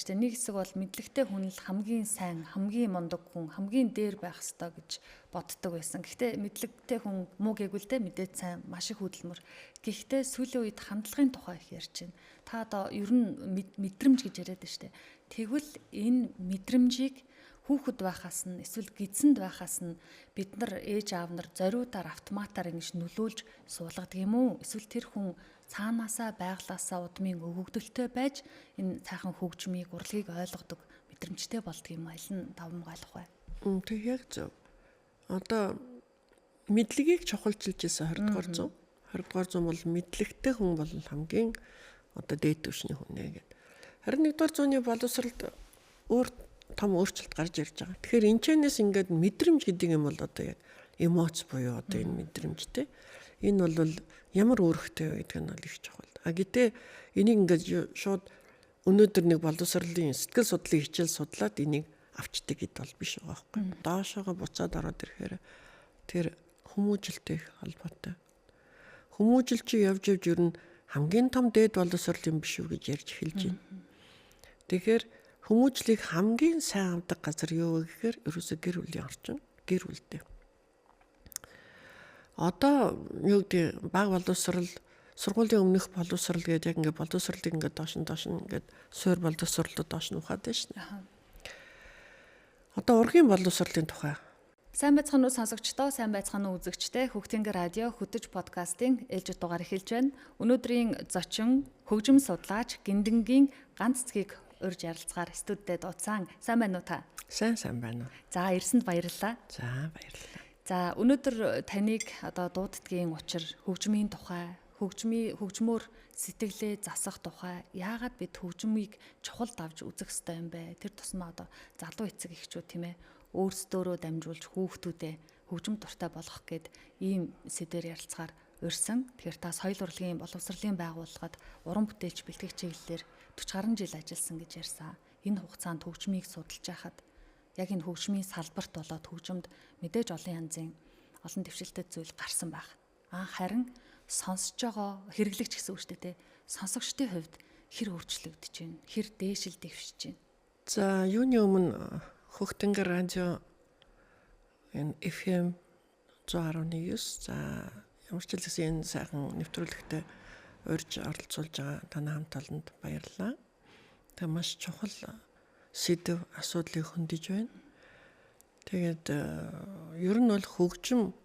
шүү дээ. Нэг хэсэг бол мэдлэгтэй хүн л хамгийн сайн, хамгийн мундаг хүн, хамгийн дээр байх ёстой гэж боддог байсан. Гэхдээ мэдлэгтэй хүн муу гээгүүл дээ мэдээд сайн, маш их хөдөлмөр. Гэхдээ сүүлийн үед хандлагын тухай их ярьж байна. Та одоо ер нь мэдрэмж гэж яриад байна шүү дээ. Тэгвэл энэ мэдрэмжийг хүүхэд байхаас нь эсвэл гидсэнд байхаас нь бид нар ээж аав нар зориудаар автоматар ингэж нөлөөлж суулгадаг юм уу? Эсвэл тэр хүн цаанаасаа байглаасаа удмын өгөгдөлтөй байж энэ цаахан хөгжмийг, урлагийг ойлгодог мэдрэмжтэй болдго юм аль нь давмгаалах вэ? Тэг яг зөв. Одоо мэдлэгийг чухалчилж ирсэн 20-р зуун. 20-р зуун бол мэдлэгтэй хүн бол хамгийн одоо дээд түвшний хүн нэ гэдэг. 21-р зууны боловсролд өөр том өөрчлөлт гарч ирж байгаа. Тэгэхээр энэ чэнэс ингээд мэдрэмж гэдэг юм бол одоо яг эмоц буюу одоо энэ мэдрэмжтэй. Энэ бол ямар үүрэгтэй вэ гэдэг нь бол их чухал. Гэтээ энийг ингээд шууд өнөөдөр нэг боловсролын сэтгэл судлалын хичээл судлаад энийг авчдаг гэд бол биш байгаа байхгүй. Доошоогоо буцаад ороод ирэхээр тэр хүмүүжлтэй холбоотой. Хүмүүжил чи явж ер нь хамгийн том дээд боловсрол юм биш үү гэж ярьж эхэлж байна. Тэгэхээр хүмүүжлийг хамгийн сайн авдаг газар юу вэ гэхээр ерөөсөө гэр бүлийн орчин, гэр бүлтэй. Одоо юу гэдэг баг боловсрал, сургуулийн өмнөх боловсрал гэдэг яг ингээд боловсралыг ингээд доош нь ингээд суур боловсролд доош нь ухаад байна шнэ. Одоо ургийн боловсролын тухай. Сайн байцгаана уу сонсогчдоо, сайн байцгаана уу үзэгчдээ. Хөгтөнгөр радио хөтөж подкастын ээлжид дугаар эхэлж байна. Өнөөдрийн зочин хөгжим судлаач Гиндэнгийн ганц цэгийг урьж ярилцгаар студидд дуудсан. Сайн байна уу та? Сайн байна уу. За ирсэнд баярлалаа. За баярлалаа. За өнөөдөр таныг одоо дууддгийн учир хөгжмийн тухай, хөгжмөөр сэтгэлээ засах тухай, яагаад бид хөгжмийг чухал давж үзэх ёстой юм бэ? Тэр тусмаа одоо залуу эцэг эхчүүд тийм ээ өөрсдөө дамжуулж хүүхдүүдэд хөгжим дуртай болгох гээд ийм сэдвээр ярилцгаар урьсан. Тэгэхээр та соёл урлагийн боловсролын байгууллагад уран бүтээлч бэлтгэх чиглэлээр 40 гаруй жил ажилласан гэж ярьсан. Энэ хугацаанд хөгжмийг судалж байхад яг энэ хөгжмийн салбарт болоод хөгжимд мэдээж олон янзын олон дэвшилтэй зүйл гарсан байх. Харин сонсож байгаа хэрэглэгч гэсэн үг шүү дээ. Сонсогчдын хувьд хэр өөрчлөгдөж байна? Хэр дээшил дэвшиж байна? За юуны өмнө Хөгтөнгөр радио энэ FM 119 за ямар ч хэлсэн энэ сайхан нэвтрүүлэгтээ урьж оролцуулж байгаа танай хамт олонд баярлалаа. Тэг маш чухал сэдв асуудлыг хөндөж байна. Тэгээд ер нь бол хөгжим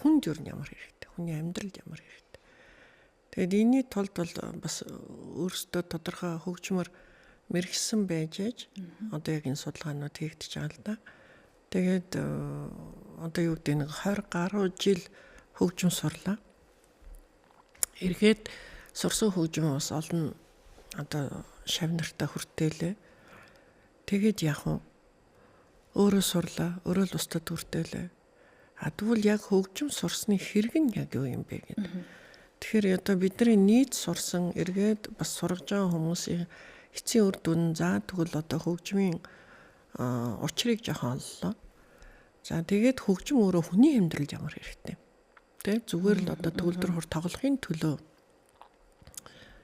хүнд ер нь ямар хэрэгтэй, хүний амьдралд ямар хэрэгтэй. Тэгээд энэний тулд бол бас өөрсдөө тодорхой хөгжмөр мэргэсэн байж ээж одоо яг энэ судалгаанууд хийгдэж байгаа л да. Тэгээд одоо юу гэдэг нэг 20 гаруй жил хөгжим сурлаа. Эргээд сурсан хөгжим бас олон одоо шав нартай хүртээлээ. Тэгээд яг өөрөө сурлаа, өөрөө л устдад хүртээлээ. Тэгвэл яг хөгжим сурсны хэрэг нь яг юу юм бэ гэдэг. Тэгэхээр одоо бидний нийт сурсан эргээд бас сургаж байгаа хүмүүсийн эцсийн үр дүн тэгвэл одоо хөгжмийн учрыг жоохон оллоо. За тэгээд хөгжим өөрөө хүний амьдралд ямар хэрэгтэй. Тэ зүгээр л одоо төгөлдөр хур тоглохын төлөө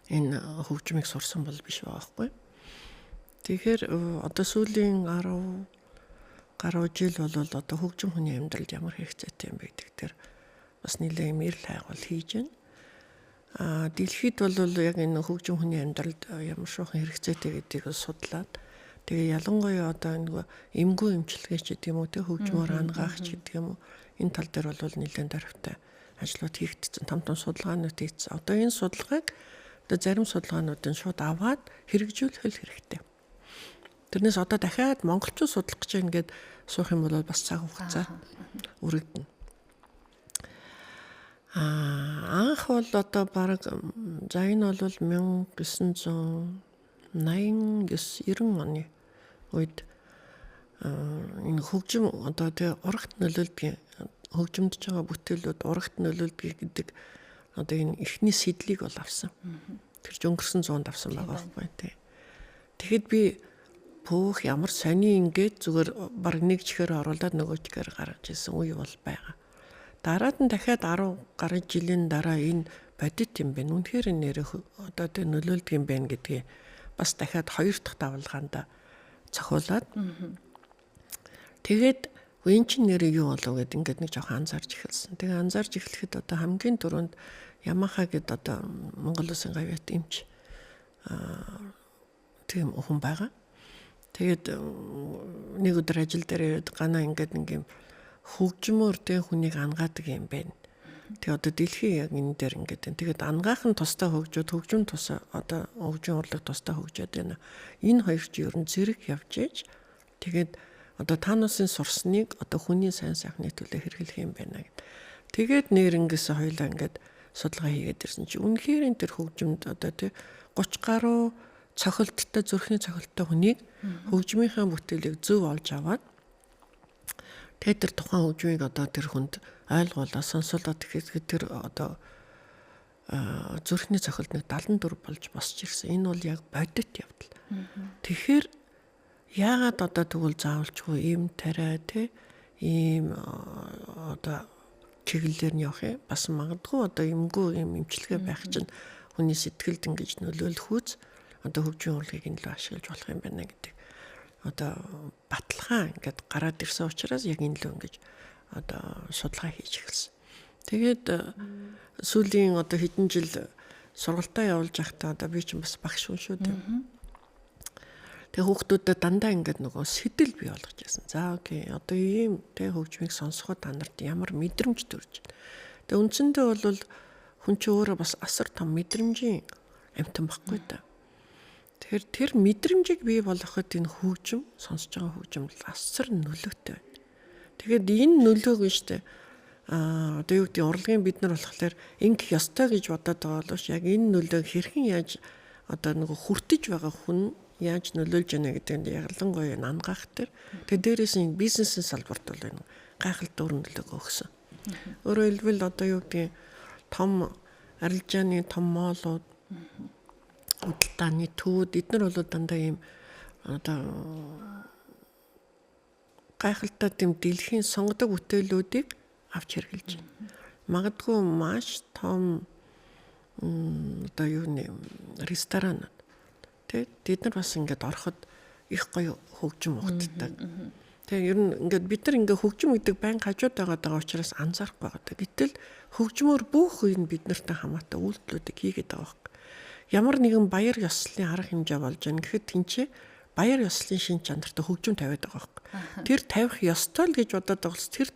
энэ хөгжмийг сурсан бол биш байгаа байхгүй. Тэгэхээр одоо сүүлийн 10 гаруй жил бол одоо хөгжим хүний амьдралд ямар хэрэгцээтэй юм бэ гэдэг дээр бас нэлээд мэрэл хайгуул хийж байна. Дэлхийд бол яг энэ хөгжим хүний амьдралд ямар шуухан хэрэгцээтэй гэдгийг судлаад тэгээ ялангуяа одоо нэг эмгүү эмчилгээч гэдэг юм уу те хөгжмөр хангаагч гэдэг юм уу энэ тал дээр бол нэлээд дарвтай ажлууд хийгдсэн, том судалгаанууд хийгдсэн. Одоо энэ судалгааг одоо зарим судалгаануудын шууд аваад хэрэгжүүлэх хэрэгтэй. Тэрнээс одоо дахиад монголчууд судлах гэж ингээд суух юм бол бас цаг хугацаа үргэлжлэнэ. Анх бол одоо баг за энэ бол 1989-90 оны үед энэ хөгжим одоо тэг урагт нөлөөлдөг хөгжимдөж байгаа бүтээлүүд урагт нөлөөлдөг гэдэг одоо энэ эхний сэдлийг бол авсан. Тэр ч өнгөрсөн 100-д авсан байгаа байхгүй тий. Тэгэхэд би пүүх ямар сони ингээд зүгээр баг нэг чихээр оруулаад нөгөө чихээр гаргаж ирсэн үе бол байгаа. Дараад нь дахиад 10 гаруй жилийн дараа энэ бодит юм байна. Үнэхээр нэр одоо тэ нөлөөлдөг юм байна гэдгийг бас дахиад хоёр дахь давалгаанда цохиулаад тэгээд энэ чинь нэр юу болов гэд ингээд нэг жоохон анзаарч эхэлсэн. Тэгээ анзаарч эхлэхэд одоо хамгийн түрүүнд Ямаха гэд одоо Монгол Улсын гавьяат эмч тийм хүн байгаа. Тэгээд нэг өдөр ажил дээр ирээд ганаа ингээд нэг юм хөгжмөр тэг хүнийг ангаадаг юм байна. Тэгээ одоо дэлхийн яг энэ дээр ингээд байна. Тэгээд ангаахан тустай хөгжөөд хөгжим тусаа одоо хөгжим урлаг тустай хөгжөөд байна. Энэ хоёр ч ер нь зэрэг явж ээж тэгээд одоо таануусын сурсныг одоо хүний сайн сайхны төлөө хэрэглэх юм байна гэд. Тэгээд нэрнгээс хоёлаа ингээд судалгаа хийгээд ирсэн чи үнэхээр энэ төр хөгжимд одоо тий 30 гаруй цохилттой зүрхний цохилттой хүнийг хөгжмийнхаа бүтээлийг зөв олж аваад тэгээд тэр тухайн хөгжмийг одоо тэр хүнд ойлгуулаа сонсуулаад тэгэхээр тэр одоо зүрхний цохилт нэг 74 болж босч ирсэн. Энэ бол яг бодит явдал. Тэгэхээр яагаад одоо тэгвэл заавалчгүй ийм тариа тий ийм одоо чиглэлээр нь явах юм бас магадгүй одоо юмгүй юм эмчилгээ байх чинь хүний сэтгэлд ингэж нөлөөлөх үз одоо хөгжим урлагийг энэ лөө ашиглаж болох юм байна гэдэг одоо баталгаа ингээд гараад ирсэн учраас яг энэ лөө ингэж одоо судалгаа хийж эхэлсэн. Тэгээд сүүлийн одоо хэдэн жил сургалтаа явуулж байхдаа одоо би чинь бас багш хүн шүү дээ. Тэгээ хүүхдүүдэд дандаа ингээд нөгөө сэтэл бий болгож байсан. За окей. Одоо ийм тэг хөгжмийг сонсоход та нарт ямар мэдрэмж төрж байна. Тэгээ үндсэндээ бол хүн чинь өөрөө бас асар том мэдрэмжийн амтан баггүй да. Тэгэхээр тэр мэдрэмжийг бий болгоход энэ хөгжим сонсож байгаа хөгжим асар нөлөөтэй байна. Тэгээд энэ нөлөөг нь штэ одоо юу гэдэг урлагийн бид нар болохоор ингэх ёстой гэж бодоод байгаа боловч яг энэ нөлөөг хэрхэн яаж одоо нөгөө хүртэж байгаа хүн яаж нөлөөлж яана гэдэг нь ялангуяа ангаах төр. Тэгээ дээрээс нь бизнесийн салбарт бол энэ гайхалтай өр нөлөөгөө өгсөн. Өөрөөр хэлбэл одоо юу гэдэг том арилжааны том моолууд худалдааны төвүүд эдгээр бол дандаа ийм одоо гайхалтай тийм дэлхийн сонгодог бүтээлүүдийг авч хэрглэж байна. Магадгүй маш том одоо юу нэ ресторан тэд нар бас ингээд ороход их гоё хөгжим ухтдаг. Тэгээ ер нь ингээд бид нар ингээд хөгжим гэдэг байн хажууд байгаа учраас анзаарахгүй байгаа. Гэтэл хөгжмөөр бүх үе нь бид нартай хамаатай үйлдэлүүдийг хийгээд байгаа хэрэг. Ямар нэгэн баяр ёслолын арга хэмжээ болж байна гэхэд тэнцээ баяр ёслолын шин чанартай хөгжим тавиад байгаа хэрэг. Тэр тавих ёстой л гэж бодоод байгаа бол тэр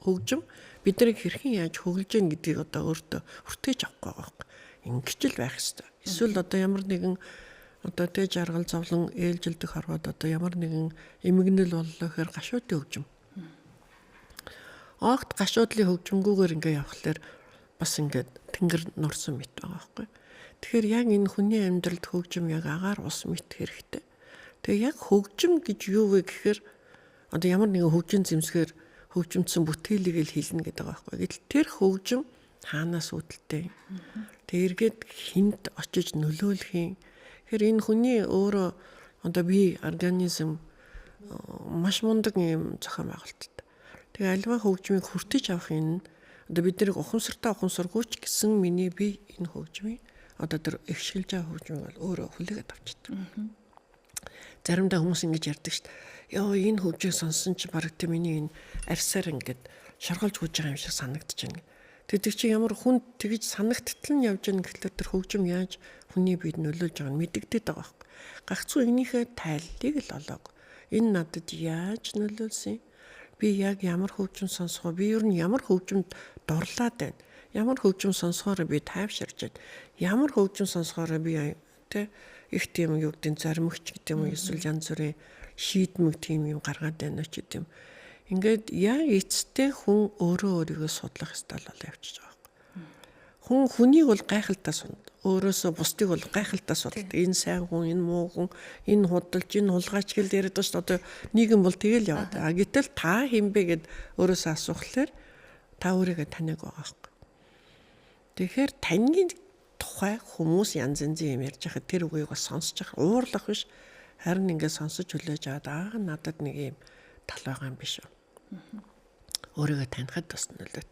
хөгжим биднийг хэрхэн яаж хөглөж гин гэдгийг одоо өөртөө хүртээж авах байгаа хэрэг. Ингэж л байх ёстой. Эсвэл одоо ямар нэгэн одоо тэ жаргал зовлон ээлжилдэх харваад одоо ямар нэгэн эмгэнэл боллоо гэхээр гашуудын хөгжим. Огт гашуудлын хөгжимгүйгээр ингээ явхлаар бас ингээд тэнгэр нурсан мэт байгаа байхгүй. Тэгэхээр яг энэ хүний амьдралд хөгжим яг агаар ус мэт хэрэгтэй. Тэгээ яг хөгжим гэж юу вэ гэхээр одоо ямар нэгэн хөгжин зэмсгээр хөгжимдсэн бүтээлийг л хэлнэ гэдэг байгаа байхгүй. Гэтэл тэр хөгжим хаанаас үүдэлтэй. Тэг эргээд хинт очиж нөлөөлөх юм. Тэгэхээр энэ хүний өөрөө одоо бие организм маш мундаг юм зохион байгуулалттай. Тэгээ альва хөгжмийг хүртэж авах энэ одоо биднийг ухамсаргүйч гэсэн миний бие энэ хөгжмийг одоо тэр ихшгэлж байгаа хөгжмийг бол өөрөө хүлээгээд авчдаг. Заримдаа хүмүүс ингэж ярьдаг шүү дээ. Йоо энэ хөгжийг сонссон чи баг тэ миний энэ арьсаар ингээд шаргалж гүйж байгаа юм шиг санагдаж байна. Тэдэг чи ямар хүн тэгж санагдтал нь явж байгаа гэхэлэр тэр хөгжим яаж хүний биед нөлөөлж байгааг нь мэдэгдээд байгаа байхгүй. Гагцхүү энийхээ тайллыг л олоог. Энэ надад яаж нөлөөлсөн? Би яг ямар хөгжим сонсгоо? Би ер нь ямар хөгжимд дурлаад байна? Ямар хөгжим сонсгоороо би тайвширч байна? Ямар хөгжим сонсгоороо би тэ их тийм юу гэдэг зоримогч гэдэг юм уу эсвэл янз бүрийн шийдмэг тийм юм гаргаад байна ч гэдэм. Ингээд яг эцтэй хүн өөрөө өөрийгөө судлах ёстой л явчихж байгаа. Хүнийг бол гайхалтай сунд. Өөрөөсөө бусдыг бол гайхалтай судалдаг. Энэ сайн хүн, энэ муу хүн, энэ худалч, энэ хулгайч гэл яриад байна шүү дээ. Одоо нийгэм бол тэгэл яваад. Гэтэл та хинбэ гэд өөрөөсөө асуухлаар та өөрийгөө таниаг байгаа хэрэг. Тэгэхээр таны тухай хүмүүс янз янзын юм ярьж байхад тэр үгийг бас сонсож явах уурлах биш. Харин ингээд сонсож хүлээж аваад надад нэг юм тал байгаа юм биш үү. Өөрийгөө танихад бас нөлөөт.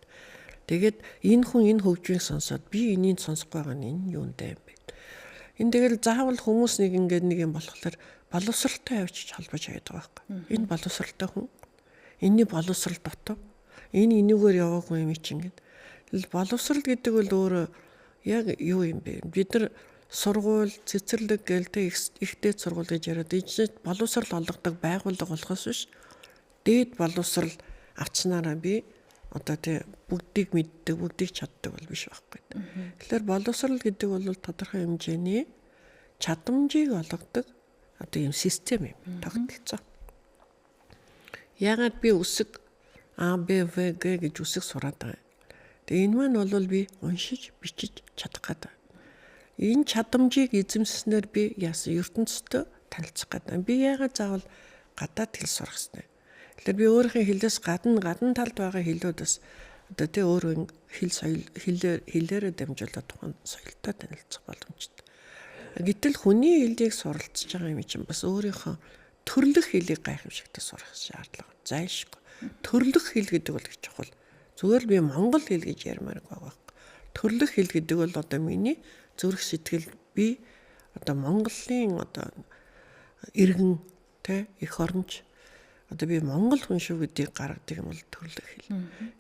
Тэгээд энэ хүн энэ хөгжмийг сонсоод би энийг сонсох байгаа нь энэ юунтай юм бэ? Энэ тэгэл заавал хүмүүс нэг ингээд нэг юм болохоор боловсралтай явж холбож хайдаг байхгүй. Энэ боловсралтай хүн. Энийний боловсрал дотор. Энэ энийгээр яваагүй юм чинь ингээд. Боловсрал гэдэг бол өөрөө яг юу юм бэ? Бид нар сургууль, цэцэрлэг гэлтэй ихтэй сургууль гэж яриад ижид боловсрал олгодог байгууллага болохоос биш. Дээд боловсрал авчнараа би одоо тий бүгдийг мэддэг, бүгдийг чаддаг бол биш байхгүй. Тэгэхээр боловсрал гэдэг бол тодорхой хэмжээний чадамжийг олгодог одоо юм систем юм тогтолцоо. Ягаад би үсэг А, Б, В, Г гэж үсэг сураад байгаа. Тэгээ энэ маань бол би уншиж, бичиж чадах гэдэг. Энэ чадамжийг эзэмснээр би яасан ертөнцийн танилцах гэдэг. Би ягаад заавал гадаад хэл сурах ёстой. Тэгэхээр би өөрийнхөө хэлээс гадна талд байгаа хэлүүдээс одоо тий өөрөө хэл соёл хэлээрээ дамжуулаад тухайн соёлтой танилцах боломжтой. Гэтэл хүний хэлийг суралцж байгаа юм чинь бас өөрийнхөө төрлөх хэлийг гайхамшигтай сурах шаардлага зайлшгүй. Төрлөх хэл гэдэг бол их чухал. Зүгээр л би монгол хэл гэж ярмаар байгаа. Төрлөх хэл гэдэг бол одоо миний зүрх сэтгэл би одоо Монголын одоо иргэн тэ эх оронч одоо би монгол хүн шүү гэдгийг гаргадаг юм бол төрлөх хэл.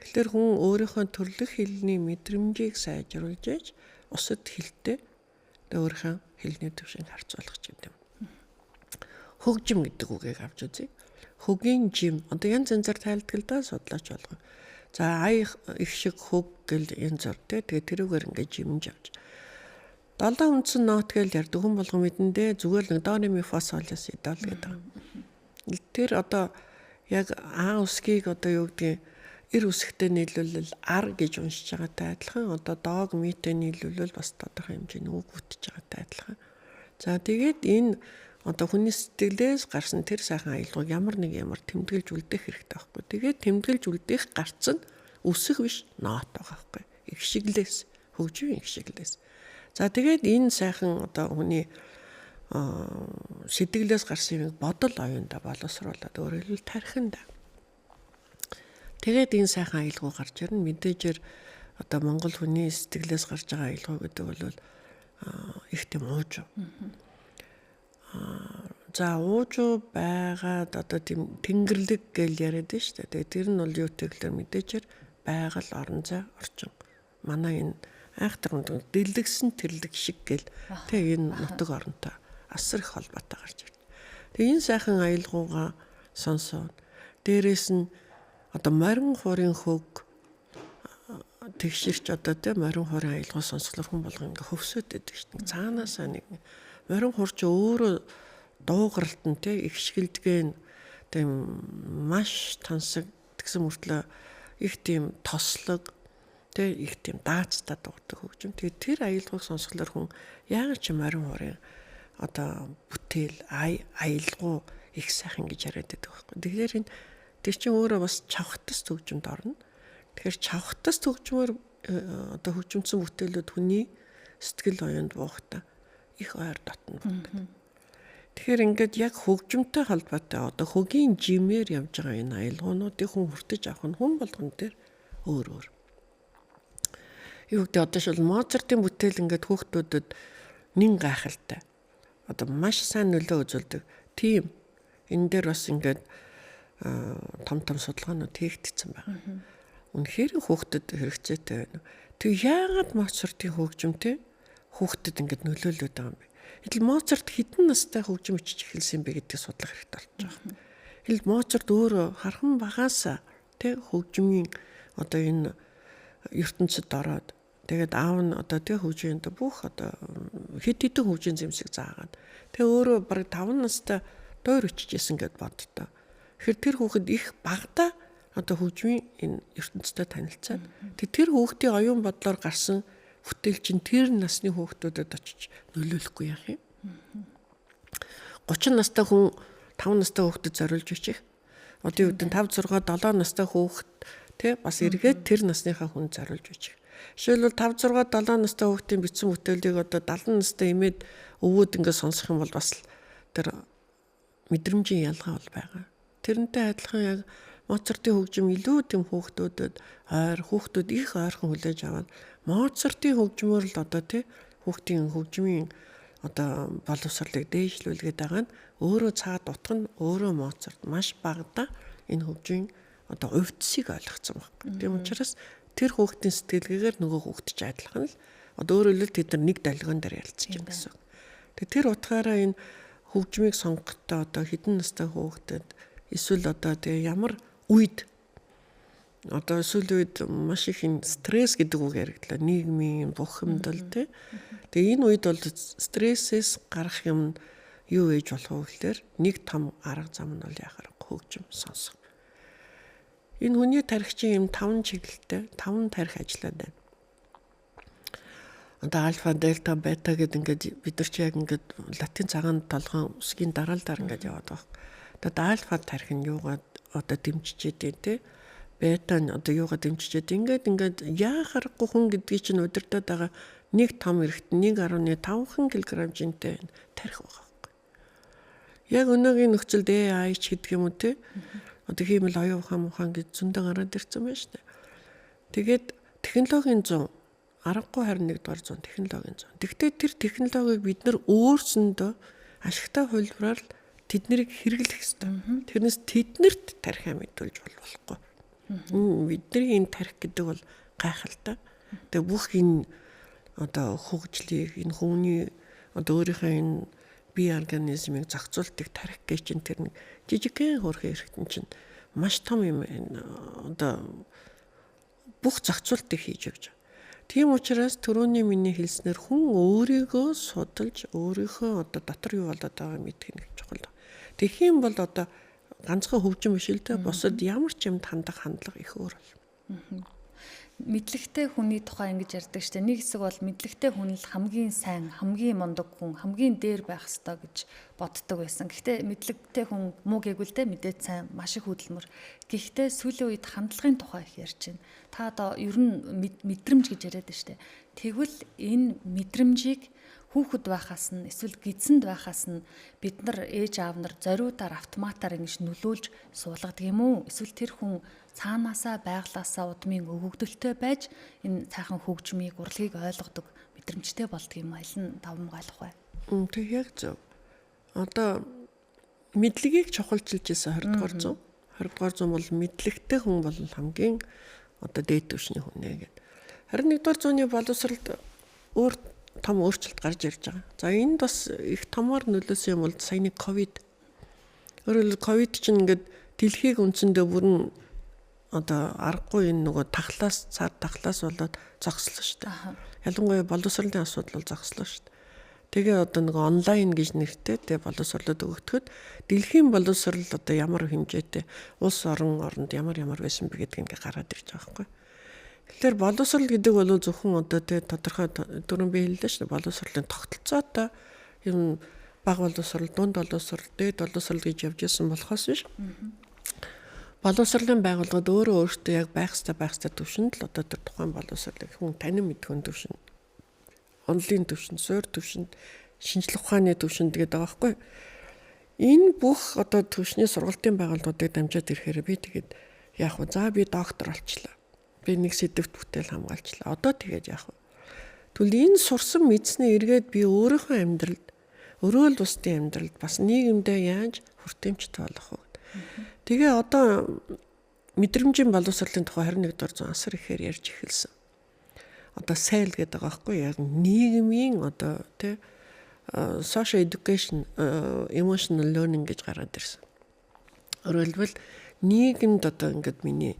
Тэгэхээр хүн өөрийнхөө төрлөх хэлний мэдрэмжийг сайжруулж ээж усад хэлтэй өөрийнхөө хэлний төвшинг харьцуулах юм. Хөгжим гэдэг үгийг авч үзье. Хөгийн жим одоо янз янзаар тайлбарладаг л да судлаач болгоо. За ая их шиг хөг гэл янз бүр тэгээ тэрүүгээр ингээд жимж авч. 7 үндсэн нот гэж ярьдаг хүн болго мэдэндээ зүгээр нэг до ре ми фа сол ля си дол гэдэг. Тэр одоо яг А үсгийг одоо юу гэдгийг эр үсгтэй нийлүүлэл ар гэж уншиж байгаатай адилхан одоо дог митэй нийлүүлэл бас тодорхой хэмжээний үг бүтэж байгаатай адилхан. За тэгээд энэ одоо хүний сэтгэлээс гарсан тэр сайхан аялгыг ямар тэмдэглэж үлдээх хэрэгтэй байхгүй. Тэгээд тэмдэглэж үлдээх гарц нь үсэг биш нот байгаа байхгүй. Их шиглээс хөгжим их шиглээс. За тэгээд энэ сайхан одоо хүний сэтгэлээс гарсан юм бодол оюунда боловсруулад өөрөөр хэлбэл тархинда. Тэгээд энэ сайхан аялгыг гарч ирнэ. Мэдээжээр одоо монгол хүний сэтгэлээс гарч байгаа аялга гэдэг бол их тийм ууж. За уужуу байгаад одоо тийм тэнгэрлэг гэж яриад нь шүү дээ. Тэр нь бол юу гэхээр мэдээчээр байгаль орон зай орчин. Манай энэ айхтар хүнд дэлгсэн тэрлэг шиг гэл тэг энэ нутаг оронтой асар их холбоотой гарч ирнэ. Тэг энэ сайхан аялгууга сонсоод дээрээс нь одоо морин хуурын хөг тэгшэрч одоо тэ морин хуурын аялгаа сонсголоор хүн болго ингээ хөвсөд байдаг шүү дээ. Цаанаасаа нэг морин хурч өөрөө дуугаралт нь те их шгэлдгэн тийм маш тансаг тэгсэн мөртлөө их тийм тослог те их тийм даацтай дуудаг хөгжим. Тэгээд тэр аялгыг сонсголоор хүн яагаад ч морин хуурын одоо бүтээл аялгуу их сайхан гэж яриад байдаг байхгүй. Тэгэхээр энэ тэр чинь өөрөө бас чавхтас хөгжимд орно. Тэгэхээр чавхтас хөгжмөр одоо хөгжимдсэн бүтээлүүд хүний сэтгэл оюунд буухтаа их ойр дотно байдаг. Тэгэхээр ингээд яг хөгжимтэй холбоотой одоо хөгийн жимээр явж байгаа энэ аялгуунуудыг хүн хүртэж авах нь хүн болгон дээр өөр өөр. Юу гэдэг одоо шил Моцартын бүтээл ингээд хүүхдүүдэд нэн гайхалтай. Одоо маш сайн нөлөө үзүүлдэг. Тийм энэ дээр бас ингээд том судалгаанууд хийгдсэн байна. Үнэхээр хүүхдэд хэрэгцээтэй байна. Тэг яагаад Моцартын хөгжимтэй хүүхдэд ингээд нөлөөлөд байгаа юм бэ? Хэдл Моцарт хэдэн настай хөгжим бичиж эхэлсэн бэ гэдгийг судлах хэрэгтэй болж байгаа. Хэдл Моцарт өөрөө хархан багаасаа тэг хөгжмийн одоо энэ ертөнцид ороод тэгээд аав нь одоо тэг хөгжинд бүх одоо хэд хэдэн хөгжийн зэмсэг заагаад тэг өөрөө бараг 5 настай дойр өччихсэн гэд боддоо. Тэгэхээр тэр хүүхэд их багада одоо хөгжмийн энэ ертөнцтэй танилцаад тэр хүүхдийн оюун бодлоор гарсан бүтээл чинь тэр насны хүүхдүүдэд очиж нөлөөлөхгүй яах юм? 30 настай хүн 5 настай хүүхдэд зориулж бичих. Одоо юу гэдэг 5 6 7 настай хүүхд тий бас эргээд тэр насныхаа хүн зориулж бичих. Жишээлбэл 5 6 7 настай хүүхдийн бичсэн бүтээлийг одоо 70 настай эмээд өвөөд ингээд сонсох юм бол бас тэр мэдрэмжийн ялгаа бол байгаа. Тэрнтэй адилхан яг Моцартын хөгжим илүү тийм хүүхдүүдэд хүүхдүүд их ойрхон хүлээж аваад Моцартын хөгжмөөр л одоо тий хүүхдийн хөгжмийн одоо боловсролыг дээшлүүлгээд байгаа нь өөрөө цаад утга нь өөрөө Моцарт маш багадаа энэ хөгжийн одоо увдсыг ойлгоцсон байна. Тийм учраас тэр хүүхдийн сэтгэлгээгээр нөгөө хүүхд ч адилхан л одоо өөрөөр хэлбэл тэд нар нэг долгион дээр ялцж байгаа гэсэн. Тэгээ тэр утгаараа энэ хөгжмийг сонгохдоо одоо хэдэн настай хүүхдэд эсвэл одоо тэгээ ямар үед одоо сүүлийн үед маш их стресс гэдэг үг яригдлаа. Нийгмийн бухимдал тий. Тэгээ энэ үед бол стрессээс гарах юм юу ээж болох вэ гэхээр нэг том арга зам нь бол яхаар хөгжим сонсох. Энэ хүний тархичийн юм 5 чиглэлтэй 5 тархи ажиллаад байна. Одоо альфа, дельта, бета гэдэг ингээд бид нар чи яг ингээд латин цагаанд толгойн үсгийн дараалалаар ингээд яваад байгаа. Одоо альфа тархи нь юугаад одоо дэмжиж идэв те. Бета нь одоо юугаад дэмжиж идэв. Ингээд яахарахгүй хүн гэдгийг чинь удирдах байгаа нэг том эрэгт 1.5 кг жинтэй тархи байгаа. Яг өнөөгийн нөхцөлд AI ч гэдэг юм уу те. Одоо хиймэл оюун ухаан гэж зөндөө гараад ирсэн байна шүү дээ. Тэгээд технологийн 100 аргагүй харин 1-р 100 технологийн 100. Тэгвэл тэр технологиг бид нар өөрсөндөө ашигтай хувилбараар тэднийг хэрэглэх ёстой. Тэрнээс тэднэрт тархиа мэдүүлж болохгүй. Бидний энэ тархи гэдэг бол гайхалтай. Тэгээ бүх энэ одоо хөгжлийг энэ хүний одоо өөрийнхөө энэ бие организмыг зохицуулдаг тархи гэж чинь тэр нэг жижигхэн хөрхөн эрхтэн чинь маш том юм одоо бүх зохицуултыг хийж өгч. Тийм учраас түрүүний миний хэлснээр хүн өөрийгөө судалж өөрийнхөө одоо дотор юу болоод байгааг мэдэх нэг чухал. Тэгэх юм бол одоо ганцхан хөгжим биш л дээ бусад ямар ч юмд хандах хандлага их өөр бол. Мэдлэгтэй хүний тухай ингэж ярьдаг штэ. Нэг хэсэг бол мэдлэгтэй хүн л хамгийн сайн, хамгийн мундаг хүн, хамгийн дээр байх ёстой гэж боддог байсан. Гэхдээ мэдлэгтэй хүн муу гээгүүл дээ мэдээд сайн, маш их хөдөлмөр. Гэхдээ сүүлийн үед хандлагын тухай их ярьж байна. Та одоо ер нь мэдрэмж гэж яриад штэ. Тэгвэл энэ мэдрэмжийг хүүхэд байхаас нь эсвэл гидсэнд байхаас нь бид нар ээж аав нар зориудаар автоматар ингэж нөлөөлж суулгадаг юм уу? Эсвэл тэр хүн цаанаасаа байглаасаа удмын өгөгдөлтөй байж энэ цаахан хөгжмийг урлагийг ойлгодог мэдрэмжтэй болдго юм аль нь давм гайлах вэ? Тэг яг зөв. Одоо мэдлэгийг чухалчилж исэн 20-р 100. 20-р 100 бол мэдлэгтэй хүн бол хамгийн одоо дээд түвшний хүн нэ гэдэг. 21-р 100-ны боловсролд өөр том өөрчлөлт гарч ирж байгаа. За энд бас их томоор нөлөөсөн юм бол саяны ковид. Өөрөөр ковид чинь ингээд дэлхийг үндсэндээ бүрэн одоо аргагүй энэ нөгөө цаад тахлаас болоод зогслоо шүү дээ. Ялангуяа боловсролын асуудал бол зогслоо шүү дээ. Тэгээ одоо нөгөө онлайн гэж нэртэй тэгээ боловсролод өгөгдөхөд дэлхийн боловсрол одоо ямар хэмжээтэй улс оронд ямар байсан бэ гэдгийг ингээ гараад ирж байгаа байхгүй. Тэгэхээр боловсрол гэдэг бол зөвхөн одоо тэгээ тодорхой дөрөв би хэллээ шүү дээ. Боловсролын тогтолцоотой юм бага боловсрол, дунд боловсрол, дээд боловсрол гэж явж исэн болохоос биш. Боловсролын байгууллагууд өөрөөсөө яг байх ёстой төвшөнд л одоо тэр тухайн боловсролыг хүн танин мэдхүн төвшин, онлын төвшин, суур төвшин, шинжлэх ухааны төвшин гэдэг байгаа байхгүй. Энэ бүх одоо төвшний сургалтын байгууллагуудыг дамжаад ирэхээр би тэгээд яах вэ? За би доктор болчлаа. Би нэг сэдвт бүтээл хамгаалчлаа. Одоо тэгээд яах вэ? Тэгвэл энэ сурсан мэдснээ эргээд би өөрийнхөө амьдралд, өрөөл бусдын амьдралд бас нийгэмдээ яаж хүртээмжтэй болох вэ? Тэгээ одоо мэдрэмжийн боловсролын тухай 21-р 100 асар ихээр ярьж эхэлсэн. Одоо SEL гэдэг байгаа байхгүй яг нийгмийн одоо тий social education, emotional learning гэж гараад ирсэн. Өөрөөр хэлбэл нийгэмд одоо ингээд миний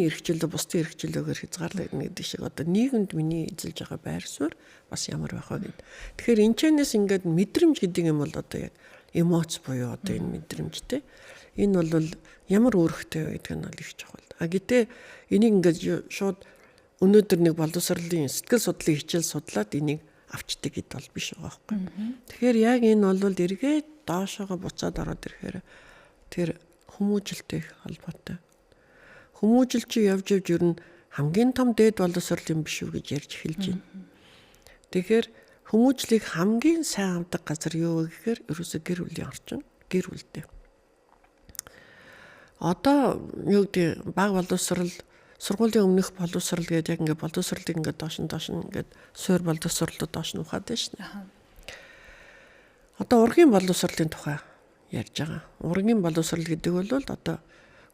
эрх чөлөө бусдын эрх чөлөөгөр хязгаарлагдана гэдэг шиг одоо нийгэмд миний эзэлж байгаа байр суурь бас ямар байх вэ гэдэг. Тэгэхээр энэ чэнэс ингээд мэдрэмж гэдэг юм бол одоо яг эмоц буюу одоо энэ мэдрэмжтэй. Энэ бол ямар үүрэгтэй байдаг нь бол их чухал. Гэтээ энийг ингээд шууд өнөөдөр нэг боловсролын сэтгэл судлалын хичээл судлаад энийг авчдаг гэд бол биш байгаа байхгүй. Тэгэхээр яг энэ бол эргээд доошоогоо буцаад ороод ирэхээр тэр хүмүүжлтэй холбоотой. Хүмүүжил чи явж ер нь хамгийн том дээд боловсрол юм биш үү гэж ярьж эхэлж байна. Тэгэхээр хүмүүжлийг хамгийн сайн авдаг газар юу вэ гэхээр ерөөсөө гэр бүлийн орчин, гэр бүлтэй. Одоо юу гэдэг баг боловсрал сургуулийн өмнөх боловсрал гэдэг яг ингээд боловсралыг ингээд доош нь ингээд суур боловсралууд доош нь ухаад байна шнэ. Одоо ургийн боловсралын тухай ярьж байгаа. Ургийн боловсрал гэдэг бол одоо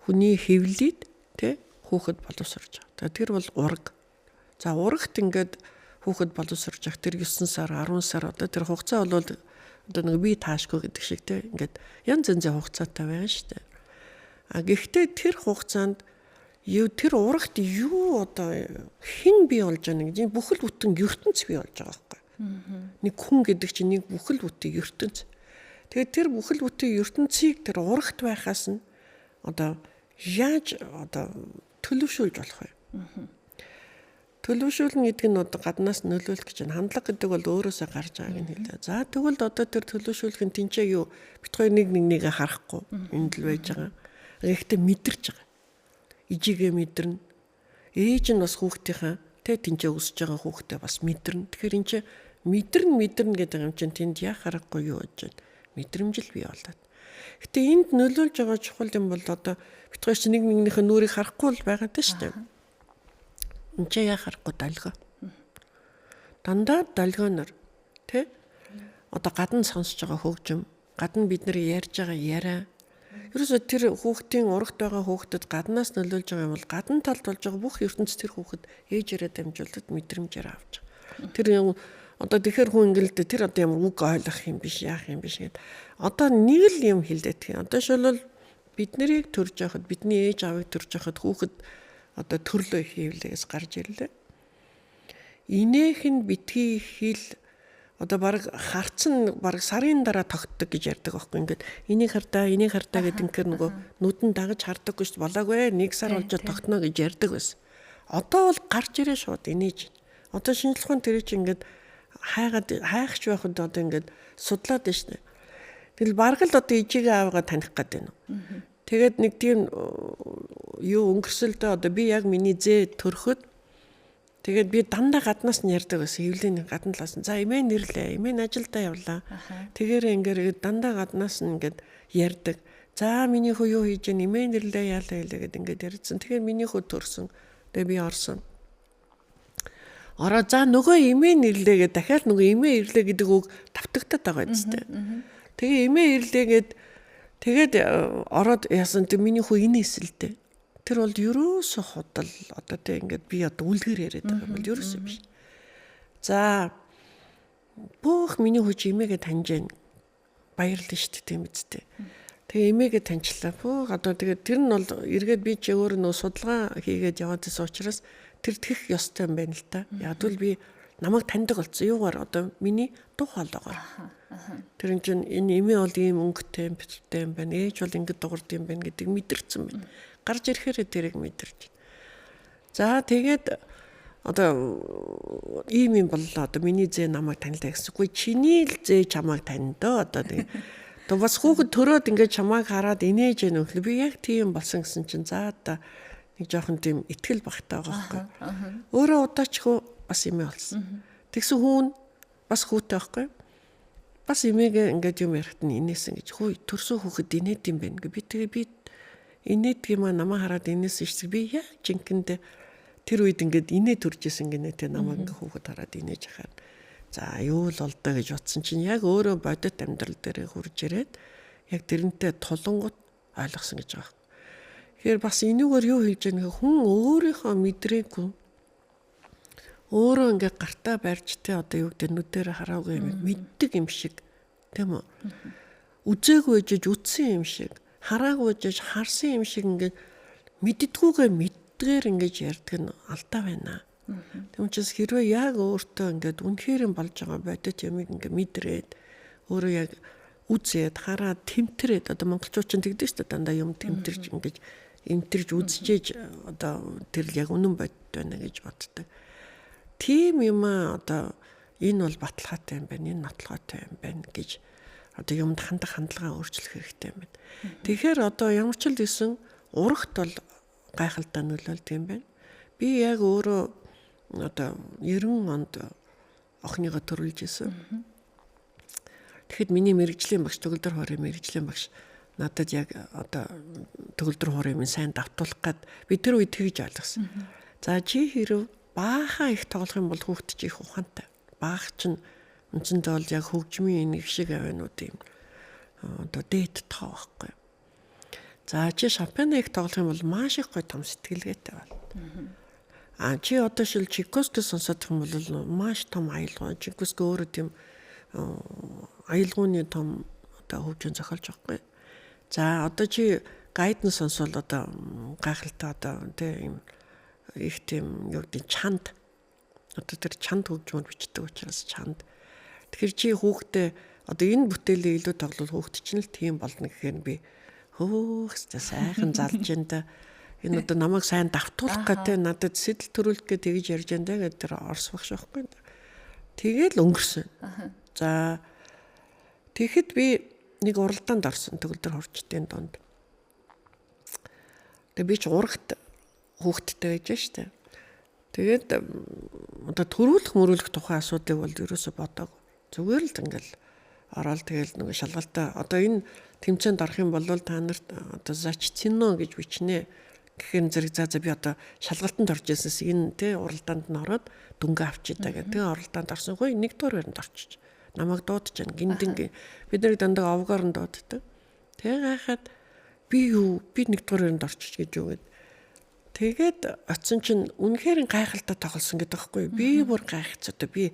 хүний хэвлэлд тий хүүхэд боловсрж байгаа. Тэр бол ураг. За урагт ингээд хүүхэд боловсрж байгаа. Тэр 9 сар 10 сар одоо тэр хугацаа бол одоо нэг бие таашгүй гэдэг шиг тий ингээд янз янзын хугацаатай байгаа шүү дээ. А гэхдээ тэр хугацаанд тэр урагт юу одоо хэн бий болж байгаа нэг бүхэл бүтэн ертөнц бий болж байгаа байхгүй. Нэг хүн гэдэг чинь нэг бүхэл бүтэн ертөнц. Тэгээд тэр бүхэл бүтэн ертөнцийг тэр урагт байхаас нь одоо яаж одоо төлөвшүүлж болох вэ? Төлөвшүүлнэ гэдэг нь одоо гаднаас нөлөөлөх гэж байна. Хандлага гэдэг бол өөрөөсөө гарч байгааг нь хэлээ. За тэгвэл одоо тэр төлөвшүүлэх нь тэнцээ юу? Бид хоёр нэг харахгүй энд л байж байгаа. Гэхдээ мэдэрч байгаа. Ижигээ мэдэрнэ. Ээж нь бас хүүхдийнхаа тэнцээ өсөж байгаа хүүхдээ бас мэдэрнэ. Тэгэхээр энэ чинь мэдэрнэ гэдэг юм чинь тэнд яах аргагүй юу гэж байна. Мэдрэмжил бий болоод. Гэтэ энд нөлөөлж байгаа чухал юм бол одоо бид хоёр чинь нэгнийхээ нүрийг харахгүй л байгаа даа шүү дээ. Энд чи яах аргагүй долгоо. Дандаа долгоонор тий одоо гадна сонсож байгаа хөгжим, гадна бид нар ярьж байгаа яриа. Ерөөсө тэр хүүхдийн урагт байгаа хүүхдэд гаднаас нөлөөлж байгаа юм бол гадна талд болж байгаа бүх ертөнц тэр хүүхэд ээжээрээ дамжуулаад мэдрэмжээр авч байгаа. Тэр юм одоо тэгэхээр хүн ингээл тэр одоо ямар үг ойлгох юм биш, яах юм биш гэд. Одоо нэг л юм хэлдэг. Одоо шилбэл бид нарыг төрж байхад бидний ээж аавыг төрж байхад хүүхэд одоо төрлөө хийвлээс гарч ирлээ. Инээх нь битгий хэл одоо баг харцсан баг сарын дараа тогтдог гэж ярьдаг байхгүй ингээд энийг хардаа гэдэг ингээр нөгөө нүдэн дагаж хардаггүй шүү болоогүй 1 сар болж тогтно гэж ярьдаг байсан. Одоо бол гарч ирээ шууд инээж. Одоо шинжлэх ухаан тэр чинь ингээд хайхч байхад одоо ингээд судлаад байна шүү дээ. Тэгэл бараг л одоо ижигээ аавгаа таних гэдэг юм. Тэгээд нэг тийм юу өнгөрсөлдөө одоо би яг миний зээ төрөхөд тэгээд би дандаа гаднаас нь ярьдаг байсан. Эвлэний гадна талаас нь. За эмээ нэрлээ. Эмээ нь ажилдаа явлаа. Тэгээрээ ингээд дандаа гаднаас нь ингээд ярьдаг. За миний хөө юу хийж гэн эмээ нэрлээ яалаа хэлээгээд ингээд ярьсан. Тэгэхээр миний хөө төрсөн. Тэгээ би орсон. Ороо за нөгөө эмээ нэрлээгээд дахиад нөгөө эмээ ирлээ гэдэг үг тавтагтаад байгаа юм зү. Тэгээ эмээ ирлээгээд тэгээд ороод яасан тэг миний хөө инээсэлтэй. Тэр бол ерөөсө худал одоо тэг ингээд би одоо үлгэр яриад байгаа юм бол ерөөсө биш. За бүх миний хөөч эмээгээ таньж байна. Баярлалаа шүү дээ тийм үстэй. Тэгээ эмээгээ таньчлаа. Бүх одоо тэгээд тэр нь бол эргээд би чи өөрөө нөө судалгаа хийгээд яваадсэн учраас тэр тэгэх ёстой юм байна л та. Яг л би намайг таньдаг болсон. Юугаар одоо миний дуу хоолойгоор. Тэр чинь энэ эмээ бол ийм өнгөтэй юм байна. Ээж бол ингэж дуурд юм байна гэдэг мэдэрсэн байна. Гарч ирэхээр тэрийг мэдэрч. За тэгээд одоо ийм юм боллоо. Одоо миний зээ намайг танилаа гэсэхгүй чиний л зээ чамайг таньдаа одоо тэгээд одоо бас хүүхэд төрөөд ингэж чамайг хараад инээж яах вэ? Би яг тийм болсон гэсэн чинь за одоо нэг жоохон тийм итгэл багтаа байгаа байхгүй. Өөрөө удаачгүй бас эмээ болсон. Тэгсэн хүн бас хүүтэй байхгүй. Бас эмээгээ ингэж юм ярихт нь инээсэн гэж. Хөөе төрсөн хүүхэд инээд юм байна гэ. Би тэгээ би инээд юм намаа хараад инээсэн шүү. Би яа жинхэндээ тэр үед ингээд инээ төржсэн гинэ тэ намаа ингээ хүүхэд хараад инээж ахаар. За юу л болдоо гэж утсан чинь яг өөрөө бодит амьдрал дээр хурж ирээд яг тэрнтэй тулангууд ойлгосон гэж байгаа. Тэгэхээр бас энүүгээр юу хийж яах вэ? Хүн өөрийнхөө мэдрээгүй өөрөө ингээ гартаа барьж тэ одоо юу гэдэг нүдээр хараагүй юм мэддэг юм шиг тийм үү? Үзээгүй жиж үтсэн юм шиг, хараагүй жиж харсан юм шиг ингээ мэддгүйгээ мэддгээр ингэж ярьдаг нь алдаа байна. Тэгм учраас хэрвээ яг өөртөө ингээд үнэхээр болж байгаа бодит юмыг ингээ мэдрээд өөрөө яг үзээд хараад тэмтрээд одоо монголчууд ч тэгдэг шүү дээ дандаа юм тэмтэрч ингэж эмтэрж үзчихээж одоо тэр яг үнэн бодит байна гэж боддог. Тийм юм одоо энэ бол баталгаатай юм байна, энэ нотлоготой юм байна гэж одоо юмд хандлага өөрчлөх хэрэгтэй юм байна. Тэгэхээр одоо ямар ч л гэсэн урагт бол гайхалтай нөлөөлт юм байна. Би яг өөрөө одоо 90 онд охиныгоо төрүүлж исэн. Тэгэхэд миний мэрэгжлийн багш Төгөлдөр хорийн мэрэгжлийн багш надад яг одоо төгөлдөр хуурын сайн давтуулах гад би тэр үед тэгж ойлгосон. За чи хэрв баахан их тоглох юм бол хүүхэд чи их ухаантай. Баах чинь үнцэндээ бол яг хөгжмийн нэг шиг авинууд юм. Одоо дээд тоо байхгүй. За чи шампион их тоглох юм бол маш их гоё том сэтгэлгээтэй байна. Чи одоо шил Чайковский сонсох юм бол маш том аялал. Чайковский өөрөө тийм аялгауны том одоо хөгжим зохиолж байгаа. За одоо чи гайдн сонсвол одоо гайхалтай одоо тийм их тийм юу гэдэг чанд одоо тэр чанд хөгжмөөр бичдэг учраас чанд. Тэгэхээр чи хүүхдээ одоо энэ бүтээлээ илүү тоглол хүүхд чинь л тийм болно гэхээр би хөөхстэй сайхан залж энэ энэ одоо намайг сайн давтуулах гэдэг надад сэтэл төрүүлэх гэж тэгж ярьж энэ гэдэг тэр орс багш байхгүй. Тэгэл өнгөрсөн. За тэгэхэд би нэг уралдаанд орсон төгөлдөр хорчтын донд. Тэгээ би ч урагт хүүхдтэй байж штэ. Тэгээд одоо төрүүлэх тухайн асуудлыг бол ерөөсө бодоагүй. Зүгээр л ингээл ороод тэгэл нэг шалгалтаа одоо энэ тэмцээнд орох юм бол та нарт одоо зачцино гэж бичнэ. Гэхээр зэрэг за би одоо шалгалтанд орж ирсэнс энэ тэ уралдаанд нь ороод дүнгээ авчийтаа гэдэг. Тэгээ уралдаанд орсон хөө нэгдүгээр байранд орчих. Намайг дуудаж байна. Гиндинг бид нарыг дандаа овгоор нь дууддаг. Тэгээ гайхаад би нэгдүгээр байранд орчих гэж юу гэд. Тэгээд оцсон чинь үнэхээр гайхалтай тоглосон гэдэг байхгүй. Би бүр гайхацтай би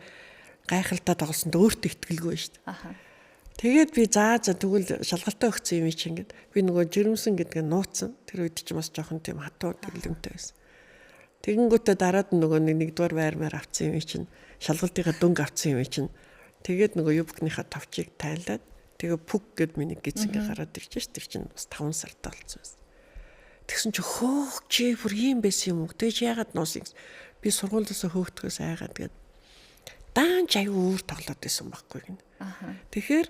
гайхалтай тоглосонд өөртөө итгэлгүй шүү дээ. Тэгээд би за тэгвэл шалгалтаа өгсөн юм чи ингээд би нөгөө жирэмсэн гэдгээ нууцсан. Тэр үед ч бас жоохон тийм хатуу тэглэмтэй байсан. Тэгэнгүүтээ дараад нөгөө нэгдүгээр байрмаар авсан юм чинь шалгалтынхаа дөнгө авсан юм чинь тэгээд нөгөө юбкныхаа товчийг тайлаад тэгээ пүк гэд миний гизэнгээ гараад ирж ш тэр чинь бас 5 сартаа болсон байсан. Тэгсэн чи хөөх чи бүр юм байсан юм уу? Тэгж яагаад нуусан би сургуулиасаа хөөгдөхөөс айгаад тэгээд даанч аюу өөр тоглоод байсан байхгүй гин. Тэгэхээр